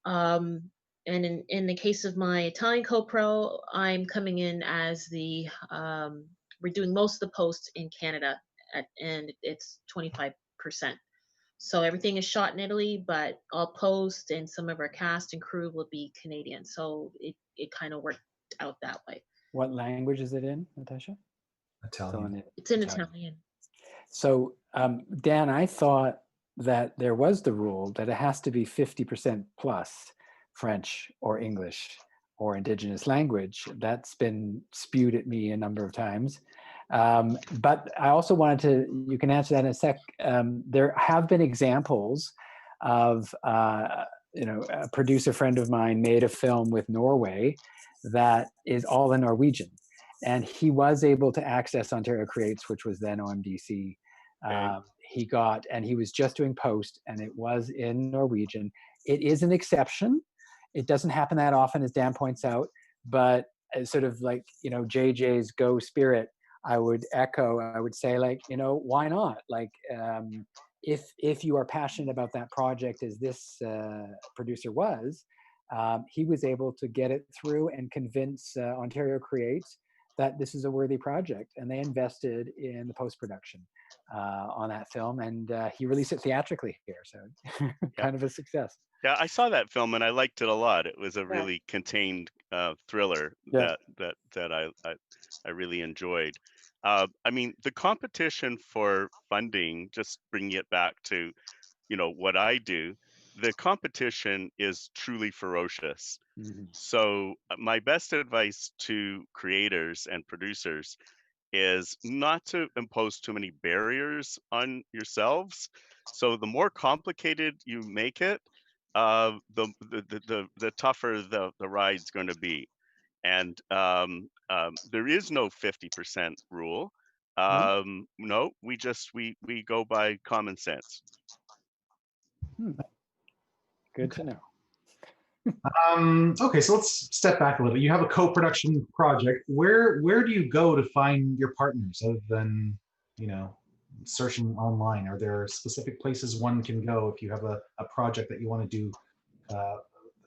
Speaker 5: And in the case of my Italian CoPro, I'm coming in as the, we're doing most of the posts in Canada, and it's 25%. So everything is shot in Italy, but all post and some of our cast and crew will be Canadian. So it kind of worked out that way.
Speaker 6: What language is it in, Natasha?
Speaker 3: Italian.
Speaker 5: It's in Italian.
Speaker 6: So Dan, I thought that there was the rule that it has to be 50% plus French or English or Indigenous language. That's been spewed at me a number of times. But I also wanted to, you can answer that in a sec. There have been examples of, you know, a producer friend of mine made a film with Norway that is all in Norwegian. And he was able to access Ontario Creates, which was then OMDC. He got, and he was just doing post, and it was in Norwegian. It is an exception. It doesn't happen that often, as Dan points out, but sort of like, you know, JJ's Go Spirit, I would echo, I would say, like, you know, why not? Like, if you are passionate about that project as this producer was, he was able to get it through and convince Ontario Creates that this is a worthy project, and they invested in the post-production on that film, and he released it theatrically here, so kind of a success.
Speaker 8: Yeah, I saw that film and I liked it a lot. It was a really contained thriller that I really enjoyed. I mean, the competition for funding, just bringing it back to, you know, what I do, the competition is truly ferocious.
Speaker 6: Mm-hmm.
Speaker 8: So my best advice to creators and producers is not to impose too many barriers on yourselves. So the more complicated you make it, the tougher the ride's going to be. And there is no 50% rule. No, we go by common sense.
Speaker 6: Good to know.
Speaker 3: Okay, so let's step back a little bit. You have a co-production project. Where do you go to find your partners other than, you know, searching online? Are there specific places one can go if you have a project that you want to do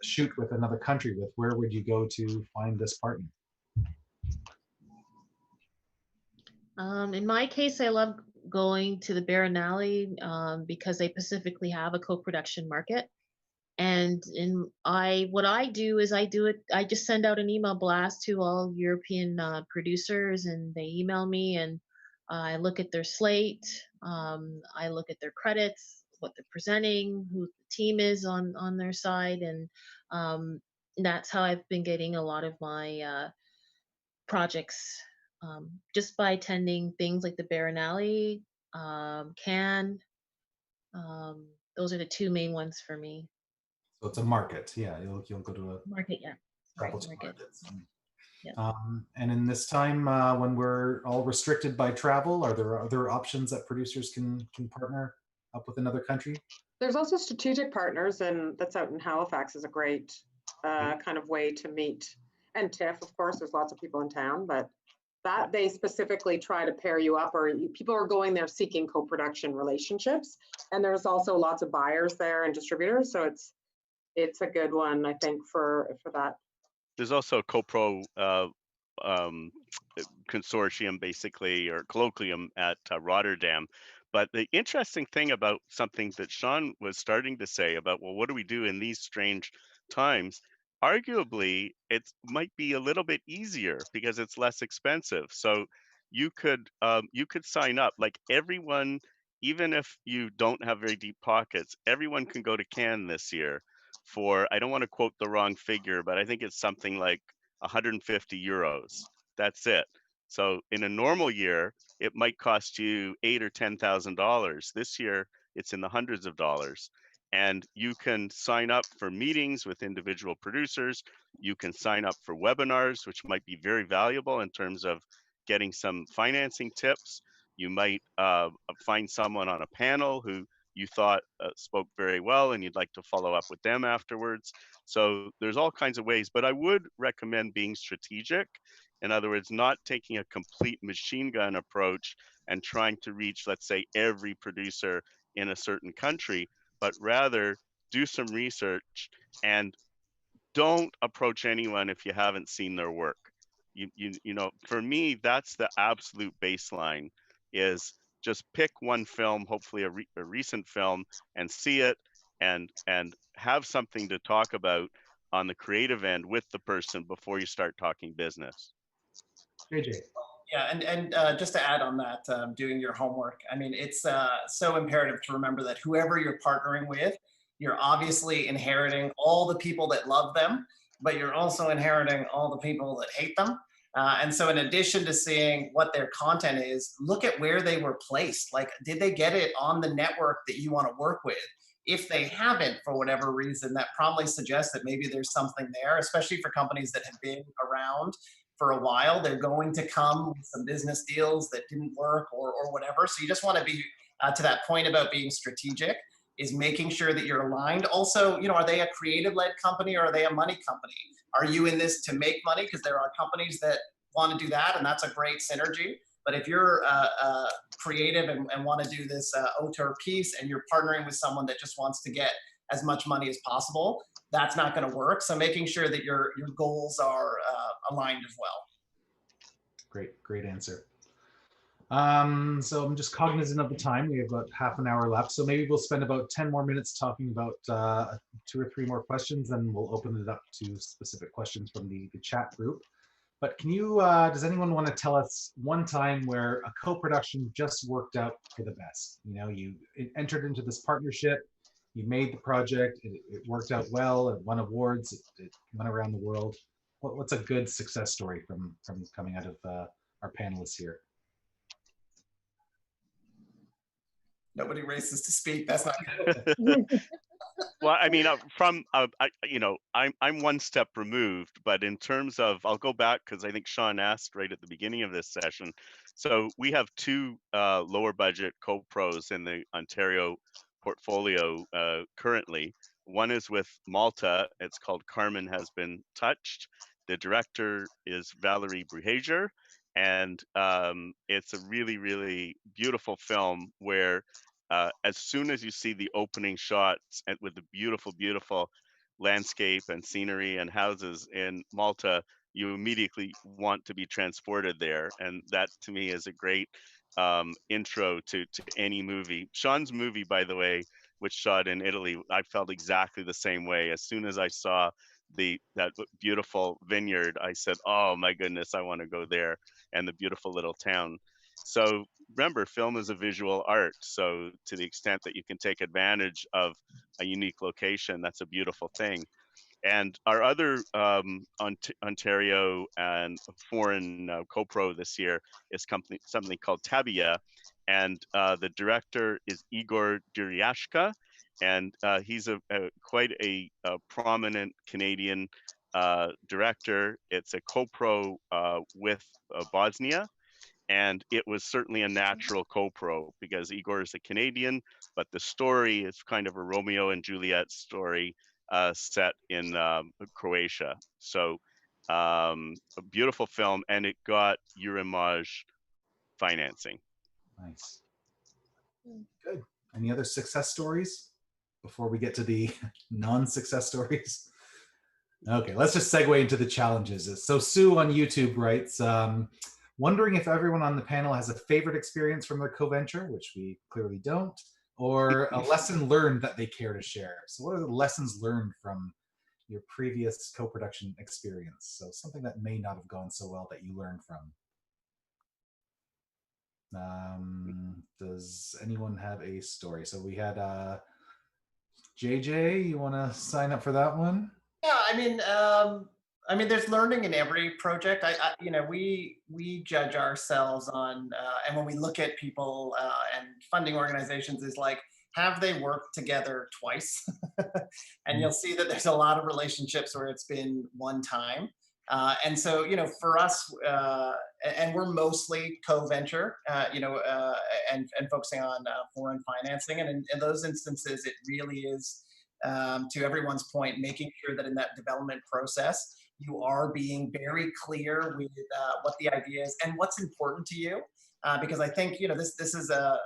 Speaker 3: shoot with another country with? Where would you go to find this partner?
Speaker 5: In my case, I love going to the Baranali because they specifically have a co-production market. And what I do is I just send out an email blast to all European producers, and they email me, and I look at their slate, I look at their credits, what they're presenting, who the team is on their side, and that's how I've been getting a lot of my projects, just by attending things like the Baranali, Cannes. Those are the two main ones for me.
Speaker 3: So it's a market, yeah. You'll go to a
Speaker 5: Market, yeah.
Speaker 3: travel to
Speaker 5: Market.
Speaker 3: markets.
Speaker 5: Yeah.
Speaker 3: And in this time when we're all restricted by travel, are there other options that producers can partner up with another country?
Speaker 7: There's also strategic partners, and that's out in Halifax is a great kind of way to meet. And TIFF, of course, there's lots of people in town, but that they specifically try to pair you up, or people are going there seeking co-production relationships. And there's also lots of buyers there and distributors. So it's a good one, I think, for that.
Speaker 8: There's also a CoPro um, consortium, basically, or colloquium at Rotterdam. But the interesting thing about something that Sean was starting to say about, well, what do we do in these strange times? Arguably, it might be a little bit easier because it's less expensive. So you could sign up, like everyone, even if you don't have very deep pockets, everyone can go to Cannes this year for, I don't want to quote the wrong figure, but I think it's something like 150 euros. That's it. So in a normal year, it might cost you $8,000 or $10,000. This year, it's in the hundreds of dollars. And you can sign up for meetings with individual producers. You can sign up for webinars, which might be very valuable in terms of getting some financing tips. You might find someone on a panel who you thought spoke very well and you'd like to follow up with them afterwards. So there's all kinds of ways, but I would recommend being strategic. In other words, not taking a complete machine gun approach and trying to reach, let's say, every producer in a certain country, but rather do some research and don't approach anyone if you haven't seen their work. You know, for me, that's the absolute baseline, is just pick one film, hopefully a recent film, and see it and have something to talk about on the creative end with the person before you start talking business.
Speaker 3: JJ.
Speaker 4: Yeah, and just to add on that, doing your homework. I mean, it's so imperative to remember that whoever you're partnering with, you're obviously inheriting all the people that love them, but you're also inheriting all the people that hate them. And so in addition to seeing what their content is, look at where they were placed. Like, did they get it on the network that you want to work with? If they haven't, for whatever reason, that probably suggests that maybe there's something there, especially for companies that have been around for a while. They're going to come with some business deals that didn't work or whatever. So you just want to be, to that point about being strategic, is making sure that you're aligned. Also, you know, are they a creative-led company or are they a money company? Are you in this to make money? Because there are companies that want to do that, and that's a great synergy. But if you're creative and want to do this auteur piece, and you're partnering with someone that just wants to get as much money as possible, that's not going to work. So making sure that your goals are aligned as well.
Speaker 3: Great answer. So I'm just cognizant of the time. We have about half an hour left. So maybe we'll spend about 10 more minutes talking about 2 or 3 more questions, then we'll open it up to specific questions from the chat group. But can you, does anyone want to tell us one time where a co-production just worked out for the best? You know, you entered into this partnership, you made the project, it worked out well, it won awards, it went around the world. What's a good success story from coming out of our panelists here?
Speaker 4: Nobody races to speak. That's not
Speaker 8: good. Well, I mean, you know, I'm one step removed, but in terms of, I'll go back because I think Sean asked right at the beginning of this session. So we have 2 lower budget CoPros in the Ontario portfolio currently. One is with Malta. It's called Carmen Has Been Touched. The director is Valerie Bruhager, and it's a really, really beautiful film where as soon as you see the opening shots and with the beautiful, beautiful landscape and scenery and houses in Malta, you immediately want to be transported there. And that to me is a great intro to any movie. Sean's movie, by the way, which shot in Italy, I felt exactly the same way. As soon as I saw that beautiful vineyard, I said, oh my goodness, I want to go there, and the beautiful little town. So remember, film is a visual art. So to the extent that you can take advantage of a unique location, that's a beautiful thing. And our other Ontario and foreign CoPro this year is something called Tabia. And the director is Igor Duryashka. And he's quite a prominent Canadian director. It's a CoPro with Bosnia. And it was certainly a natural CoPro because Igor is a Canadian, but the story is kind of a Romeo and Juliet story set in Croatia. So A beautiful film, and it got Eurimage financing.
Speaker 3: Nice. Good. Any other success stories before we get to the non-success stories? Okay, let's just segue into the challenges. So Sue on YouTube writes, wondering if everyone on the panel has a favorite experience from their co-venture, which we clearly don't, or a lesson learned that they care to share. So what are the lessons learned from your previous co-production experience? So something that may not have gone so well that you learned from. Does anyone have a story? So we had JJ, you want to sign up for that one?
Speaker 4: Yeah, I mean, there's learning in every project. We judge ourselves on, and when we look at people and funding organizations, is like, have they worked together twice? And you'll see that there's a lot of relationships where it's been one time. And so, for us, and we're mostly co-venture, and focusing on foreign financing. And in those instances, it really is, to everyone's point, making sure that in that development process, you are being very clear with what the idea is and what's important to you. Because I think this is a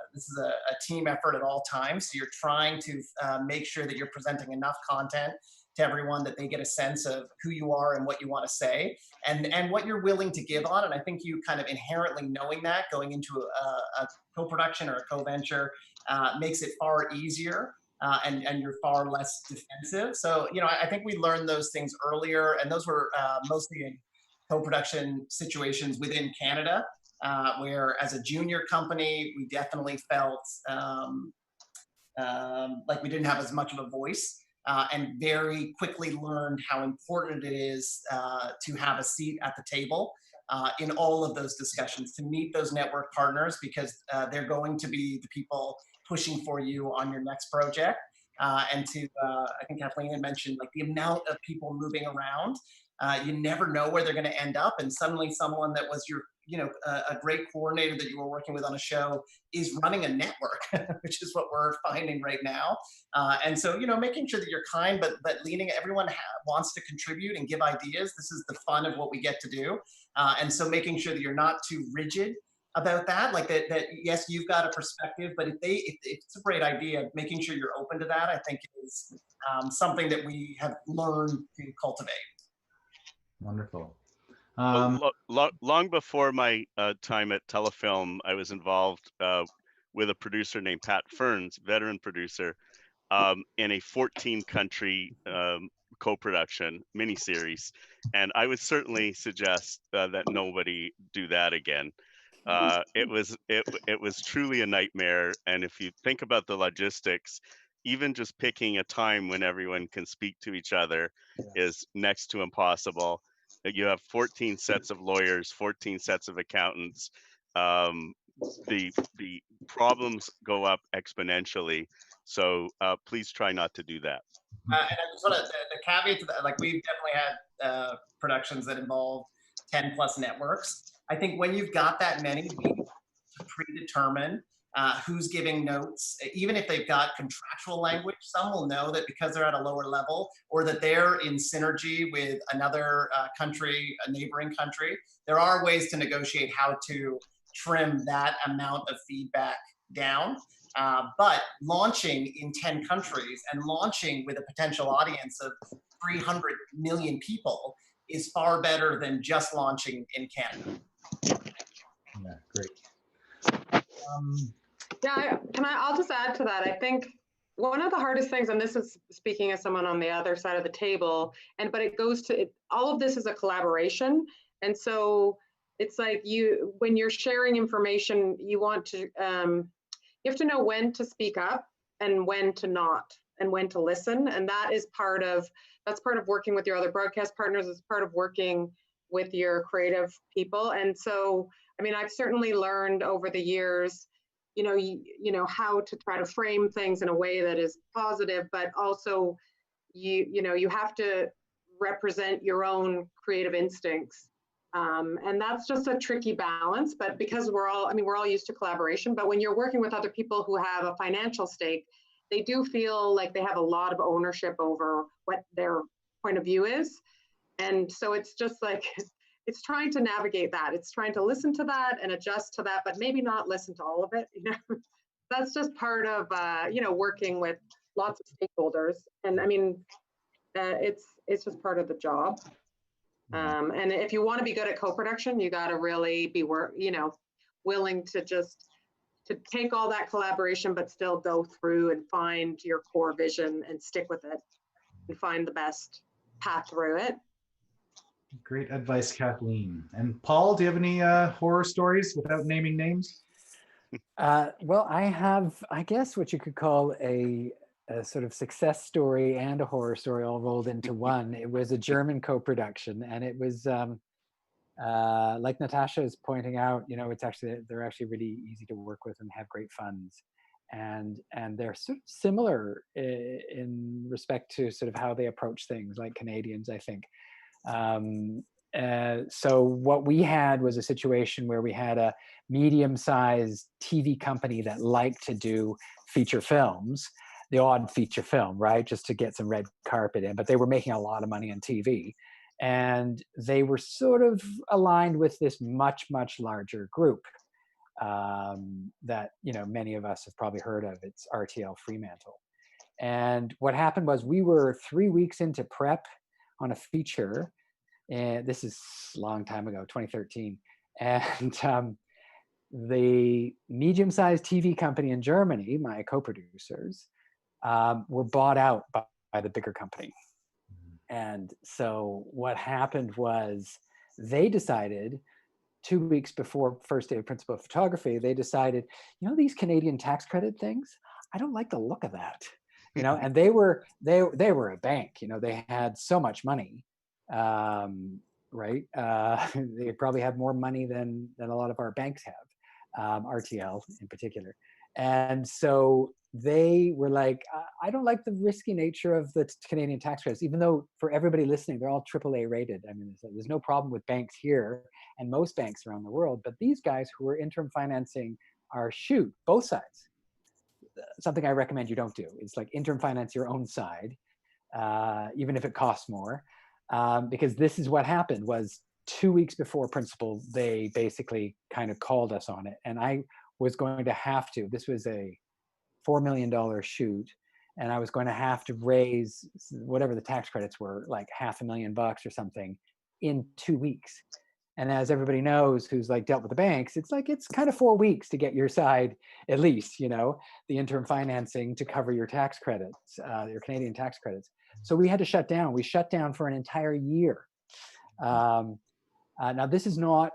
Speaker 4: team effort at all times. So you're trying to make sure that you're presenting enough content to everyone that they get a sense of who you are and what you want to say and what you're willing to give on. And I think you kind of inherently knowing that going into a co-production or a co-venture makes it far easier. And you're far less defensive. So, I think we learned those things earlier, and those were mostly in co-production situations within Canada, where as a junior company, we definitely felt like we didn't have as much of a voice, and very quickly learned how important it is to have a seat at the table in all of those discussions, to meet those network partners, because they're going to be the people pushing for you on your next project. And to, I think Kathleen had mentioned, like the amount of people moving around, you never know where they're going to end up. And suddenly someone that was your, a great coordinator that you were working with on a show is running a network, which is what we're finding right now. And so, making sure that you're kind, but leaning, everyone wants to contribute and give ideas. This is the fun of what we get to do. And so making sure that you're not too rigid about that, like that yes, you've got a perspective, but if it's a great idea, making sure you're open to that, I think is something that we have learned to cultivate.
Speaker 3: Wonderful.
Speaker 8: Long before my time at Telefilm, I was involved with a producer named Pat Ferns, veteran producer, in a 14-country co-production miniseries, and I would certainly suggest that nobody do that again. It was truly a nightmare, and if you think about the logistics, even just picking a time when everyone can speak to each other is next to impossible. You have 14 sets of lawyers, 14 sets of accountants. The problems go up exponentially. So please try not to do that.
Speaker 4: And I just want to, the caveat to that, like we've definitely had productions that involve 10 plus networks. I think when you've got that many, we need to predetermine who's giving notes, even if they've got contractual language. Some will know that because they're at a lower level or that they're in synergy with another country, a neighboring country. There are ways to negotiate how to trim that amount of feedback down. But launching in 10 countries and launching with a potential audience of 300 million people is far better than just launching in Canada.
Speaker 3: Yeah, great.
Speaker 7: Yeah, I'll just add to that. I think one of the hardest things, and this is speaking as someone on the other side of the table, but it goes to, all of this is a collaboration. And so it's like when you're sharing information, you want to, you have to know when to speak up and when to not, and when to listen. And that is that's part of working with your other broadcast partners. It's part of working with your creative people. And so, I mean, I've certainly learned over the years, how to try to frame things in a way that is positive, but also you have to represent your own creative instincts. And that's just a tricky balance, but because we're all used to collaboration, but when you're working with other people who have a financial stake, they do feel like they have a lot of ownership over what their point of view is. And so it's just like, it's trying to navigate that. It's trying to listen to that and adjust to that, but maybe not listen to all of it. That's just part of, working with lots of stakeholders. And I mean, it's just part of the job. And if you want to be good at co-production, you got to really be willing to take all that collaboration, but still go through and find your core vision and stick with it and find the best path through it.
Speaker 3: Great advice, Kathleen. And Paul, do you have any horror stories without naming names?
Speaker 6: Well, I have, I guess, what you could call a sort of success story and a horror story all rolled into one. It was a German co-production, and it was like Natasha is pointing out, they're actually really easy to work with and have great funds, and they're sort of similar in respect to sort of how they approach things, like Canadians, I think. So what we had was a situation where we had a medium-sized TV company that liked to do feature films, the odd feature film, right, just to get some red carpet in, but they were making a lot of money on TV. And they were sort of aligned with this much, much larger group that, many of us have probably heard of. It's RTL Fremantle. And what happened was we were 3 weeks into prep on a feature, and this is a long time ago, 2013. And the medium-sized TV company in Germany, my co-producers, were bought out by the bigger company. And so what happened was they decided 2 weeks before first day of principal photography, they decided, these Canadian tax credit things, I don't like the look of that, and they were a bank, they had so much money, right? They probably have more money than a lot of our banks have, RTL in particular. And so they were like, I don't like the risky nature of the Canadian tax credits, even though for everybody listening, they're all AAA rated. I mean, there's no problem with banks here and most banks around the world, but these guys who are interim financing are both sides. Something I recommend you don't do. It's like interim finance your own side, even if it costs more, because this is what happened was 2 weeks before principal, they basically kind of called us on it. And I was going to have to, this was a $4 million shoot, and I was going to have to raise whatever the tax credits were, like $500,000 or something, in 2 weeks. And as everybody knows who's like dealt with the banks, it's kind of 4 weeks to get your side, at least, the interim financing to cover your tax credits, your Canadian tax credits. So we had to shut down. We shut down for an entire year. Now, this is not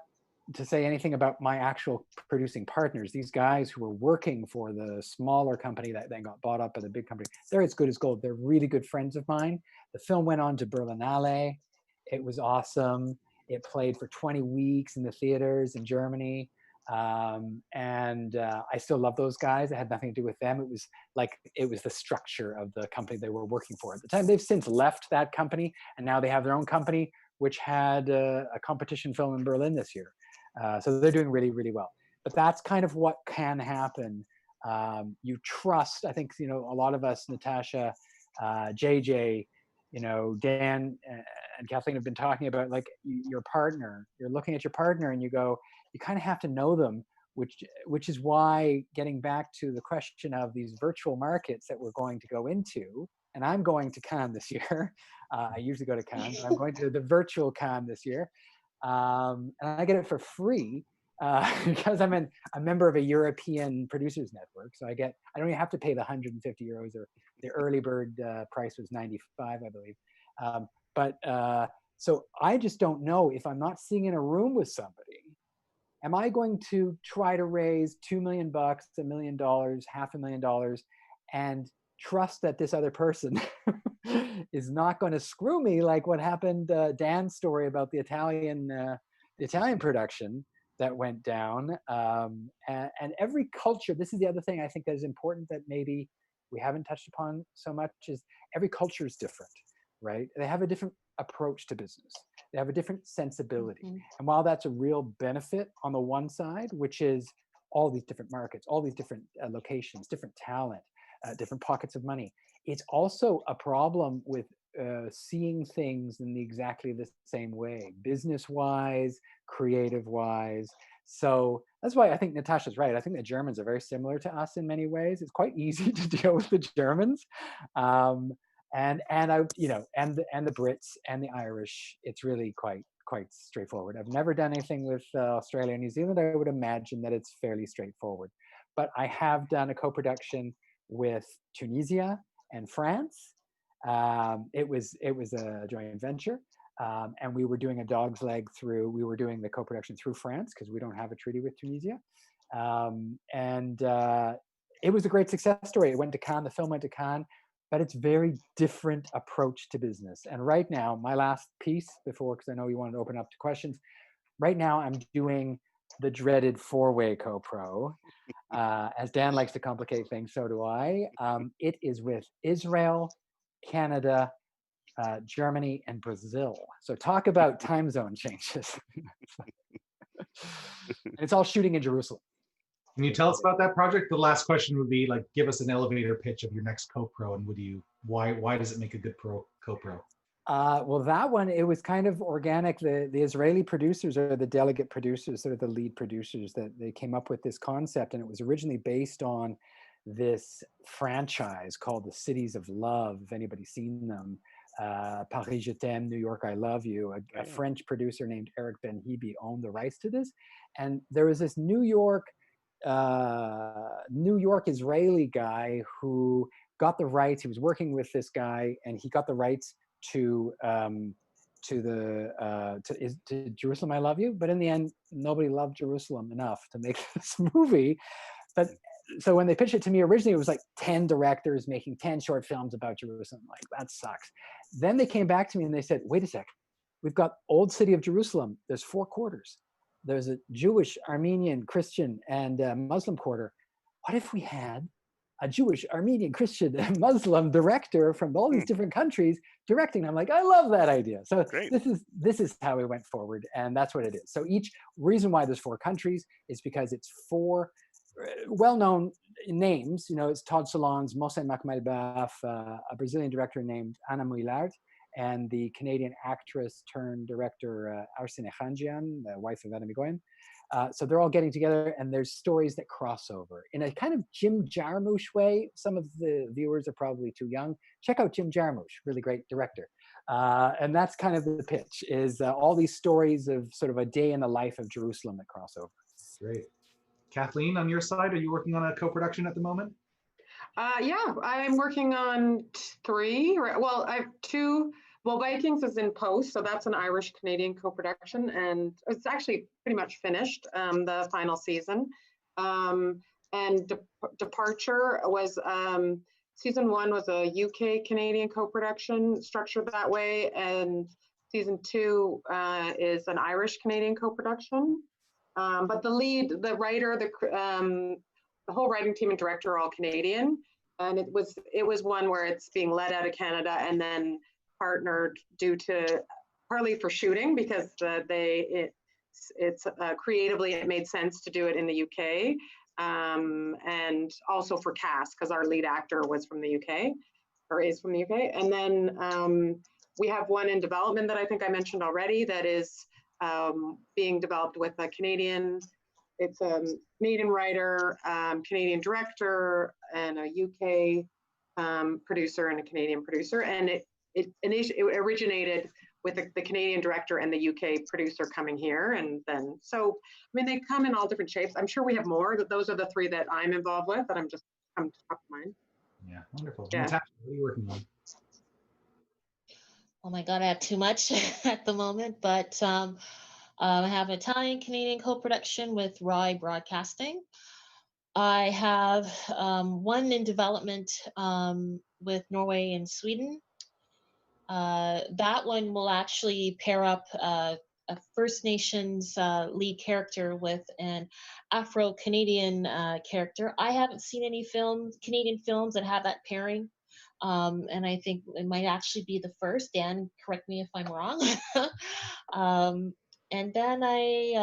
Speaker 6: to say anything about my actual producing partners. These guys who were working for the smaller company that then got bought up by the big company, they're as good as gold. They're really good friends of mine. The film went on to Berlinale. It was awesome. It played for 20 weeks in the theaters in Germany. And I still love those guys. It had nothing to do with them. It was the structure of the company they were working for at the time. They've since left that company, and now they have their own company, which had a competition film in Berlin this year. So they're doing really, really well. But that's kind of what can happen. You trust, I think, a lot of us, Natasha, JJ, Dan and Kathleen have been talking about, like, your partner. You're looking at your partner and you go, you kind of have to know them, which is why, getting back to the question of these virtual markets that we're going to go into, and I'm going to Cannes this year. I usually go to Cannes, but I'm going to the virtual Cannes this year. And I get it for free because I'm a member of a European producers network. So I don't even have to pay the €150, or the early bird price was 95, I believe. So I just don't know, if I'm not sitting in a room with somebody, am I going to try to raise $2 million, $1 million, $500,000, and trust that this other person is not going to screw me, like what happened, Dan's story about the Italian production that went down. And every culture, this is the other thing I think that is important that maybe we haven't touched upon so much, is every culture is different, right? They have a different approach to business. They have a different sensibility. Mm-hmm. And while that's a real benefit on the one side, which is all these different markets, all these different locations, different talent, different pockets of money, it's also a problem with seeing things in exactly the same way, business-wise, creative-wise. So that's why I think Natasha's right. I think the Germans are very similar to us in many ways. It's quite easy to deal with the Germans, and I, you know, and the Brits and the Irish. It's really quite straightforward. I've never done anything with Australia and New Zealand. I would imagine that it's fairly straightforward. But I have done a co-production with Tunisia and France. It was a joint venture. And we were doing a dog's leg through, we were doing the co-production through France because we don't have a treaty with Tunisia. It was a great success story. It went to Cannes, the film went to Cannes, but it's very different approach to business. And right now, my last piece before, because I know you wanted to open up to questions, right now I'm doing the dreaded four-way CoPro. As Dan likes to complicate things, so do I. It is with Israel, Canada, Germany, and Brazil. So talk about time zone changes. And it's all shooting in Jerusalem.
Speaker 3: Can you tell us about that project? The last question would be like, give us an elevator pitch of your next CoPro, and why does it make a good CoPro?
Speaker 6: Well, that one, it was kind of organic. The Israeli producers are the delegate producers, sort of the lead producers, that they came up with this concept, and it was originally based on this franchise called the Cities of Love. If anybody's seen them, Paris Je t'aime, New York I love you. A French producer named Eric Ben-Hibi owned the rights to this, and there was this New York Israeli guy who got the rights. He was working with this guy, and he got the rights to Jerusalem I Love You, but in the end nobody loved Jerusalem enough to make this movie. But so when they pitched it to me originally, it was like 10 directors making 10 short films about Jerusalem. Like, that sucks. Then they came back to me and they said, wait a sec, we've got Old City of Jerusalem, there's 4 quarters, there's a Jewish, Armenian, Christian, and Muslim quarter. What if we had a Jewish, Armenian, Christian, and Muslim director from all these different countries directing? I'm like, I love that idea. So this is how we went forward, and that's what it is. So each reason why there's 4 countries is because it's 4 well-known names. You know, it's Todd Solondz, Mohsen Makhmalbaf, a Brazilian director named Ana Muilart, and the Canadian actress turned director Arsene Khanjian, the wife of Adam Irigoyen. So they're all getting together, and there's stories that cross over in a kind of Jim Jarmusch way. Some of the viewers are probably too young. Check out Jim Jarmusch, really great director. And that's kind of the pitch, is all these stories of sort of a day in the life of Jerusalem that cross over.
Speaker 3: Great. Kathleen, on your side, are you working on a co-production at the moment?
Speaker 7: Yeah, I'm working on 3. Well, I have 2. Well, Vikings is in post, so that's an Irish-Canadian co-production, and it's actually pretty much finished, the final season. And Departure was, season 1 was a UK-Canadian co-production structured that way, and season 2 is an Irish-Canadian co-production. But the writer, the whole writing team and director are all Canadian, and it was one where it's being led out of Canada and then partnered due to partly for shooting, because it's creatively it made sense to do it in the UK, and also for cast because our lead actor was from the UK or is from the UK. And then we have one in development that I think I mentioned already that is being developed with a Canadian. It's a Canadian writer, Canadian director, and a UK producer and a Canadian producer, and it originated with the Canadian director and the UK producer coming here, and then so I mean they come in all different shapes. I'm sure we have more, but those are the 3 that I'm involved with that I'm just come top of mind.
Speaker 3: Yeah, wonderful.
Speaker 7: Yeah.
Speaker 3: Natasha, what are you working on?
Speaker 5: Oh my God, I have too much at the moment, but I have an Italian-Canadian co-production with Rai Broadcasting. I have one in development with Norway and Sweden. That one will actually pair up a First Nations lead character with an Afro-Canadian character. I haven't seen any Canadian films that have that pairing. And I think it might actually be the first. Dan, correct me if I'm wrong. And then I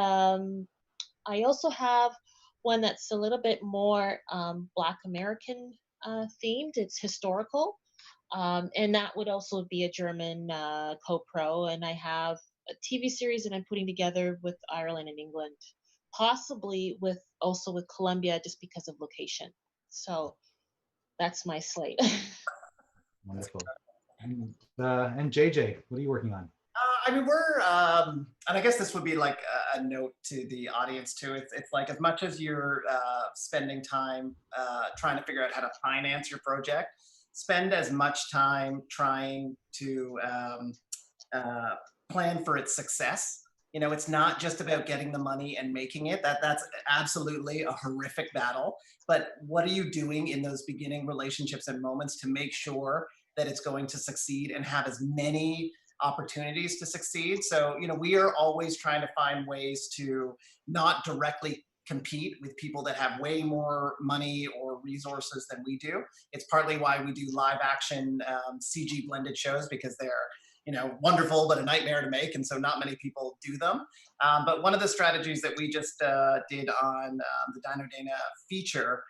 Speaker 5: also have one that's a little bit more Black American themed. It's historical. And that would also be a German CoPro. And I have a TV series that I'm putting together with Ireland and England, possibly with Colombia, just because of location. So that's my slate.
Speaker 3: Wonderful. And JJ, what are you working on?
Speaker 4: I mean, we're, and I guess this would be like a note to the audience too. It's like, as much as you're spending time trying to figure out how to finance your project, spend as much time trying to plan for its success. You know, it's not just about getting the money and making it. That's absolutely a horrific battle. But what are you doing in those beginning relationships and moments to make sure that it's going to succeed and have as many opportunities to succeed? So, you know, we are always trying to find ways to not directly compete with people that have way more money or resources than we do. It's partly why we do live action CG blended shows, because they're, you know, wonderful, but a nightmare to make. And so not many people do them. But one of the strategies that we just did on the Dino Dana feature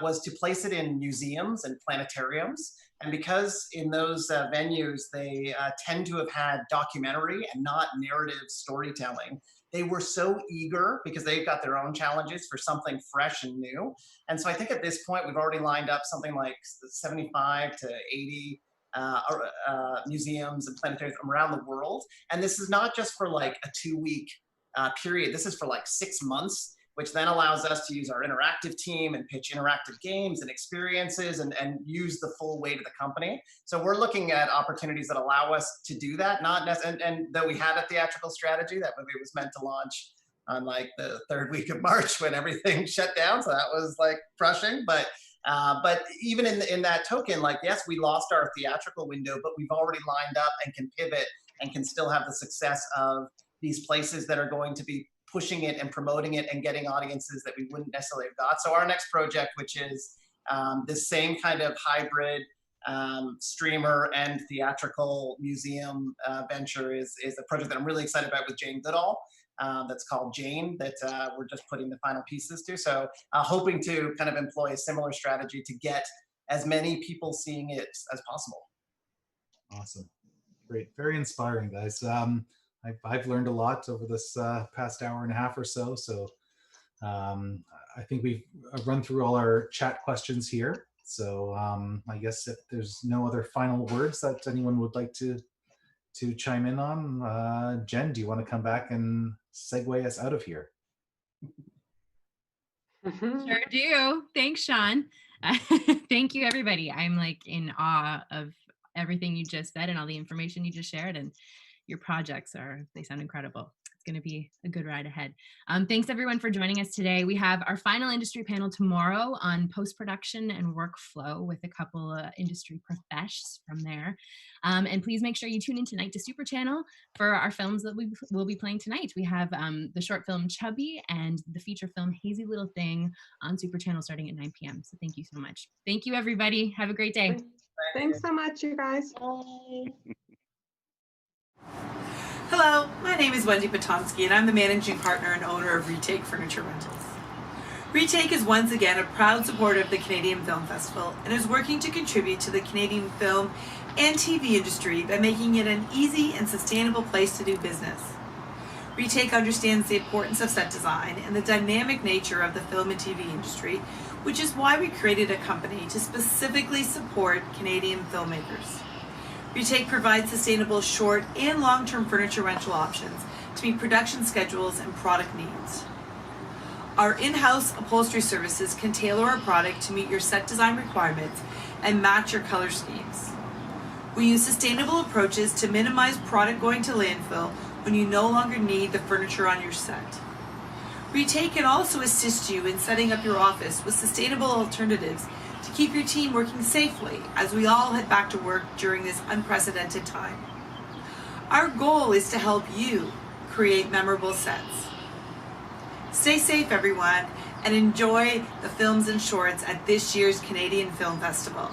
Speaker 4: was to place it in museums and planetariums. And because in those venues, they tend to have had documentary and not narrative storytelling, they were so eager, because they've got their own challenges, for something fresh and new. And so I think at this point, we've already lined up something like 75 to 80 museums and planetariums around the world. And this is not just for like a 2-week period. This is for like 6 months, which then allows us to use our interactive team and pitch interactive games and experiences and use the full weight of the company. So we're looking at opportunities that allow us to do that. Not necessarily, and though we had a theatrical strategy, that movie was meant to launch on like the 3rd week of March when everything shut down. So that was like crushing. But even in that token, like, yes, we lost our theatrical window, but we've already lined up and can pivot and can still have the success of these places that are going to be pushing it and promoting it and getting audiences that we wouldn't necessarily have got. So our next project, which is this same kind of hybrid streamer and theatrical museum venture, is a project that I'm really excited about with Jane Goodall. That's called Jane, that we're just putting the final pieces to. So hoping to kind of employ a similar strategy to get as many people seeing it as possible.
Speaker 3: Awesome. Great. Very inspiring, guys. I've learned a lot over this past hour and a half or so. So I think we've run through all our chat questions here. So I guess if there's no other final words that anyone would like to chime in on, Jen, do you want to come back and segue us out of here?
Speaker 2: Sure do. Thanks, Sean. Thank you, everybody. I'm like in awe of everything you just said and all the information you just shared, and your projects they sound incredible. It's going to be a good ride ahead. Thanks everyone for joining us today. We have our final industry panel tomorrow on post-production and workflow with a couple of industry profesh from there. And please make sure you tune in tonight to Super Channel for our films that we will be playing tonight. We have the short film Chubby and the feature film Hazy Little Thing on Super Channel starting at 9 p.m. So thank you so much. Thank you, everybody. Have a great day.
Speaker 7: Thanks so much, you guys.
Speaker 5: Bye.
Speaker 9: Hello, my name is Wendy Potonsky, and I'm the managing partner and owner of Retake Furniture Rentals. Retake is once again a proud supporter of the Canadian Film Festival and is working to contribute to the Canadian film and TV industry by making it an easy and sustainable place to do business. Retake understands the importance of set design and the dynamic nature of the film and TV industry, which is why we created a company to specifically support Canadian filmmakers. Retake provides sustainable short and long-term furniture rental options to meet production schedules and product needs. Our in-house upholstery services can tailor our product to meet your set design requirements and match your color schemes. We use sustainable approaches to minimize product going to landfill when you no longer need the furniture on your set. Retake can also assist you in setting up your office with sustainable alternatives to keep your team working safely as we all head back to work during this unprecedented time. Our goal is to help you create memorable sets. Stay safe, everyone, and enjoy the films and shorts at this year's Canadian Film Festival.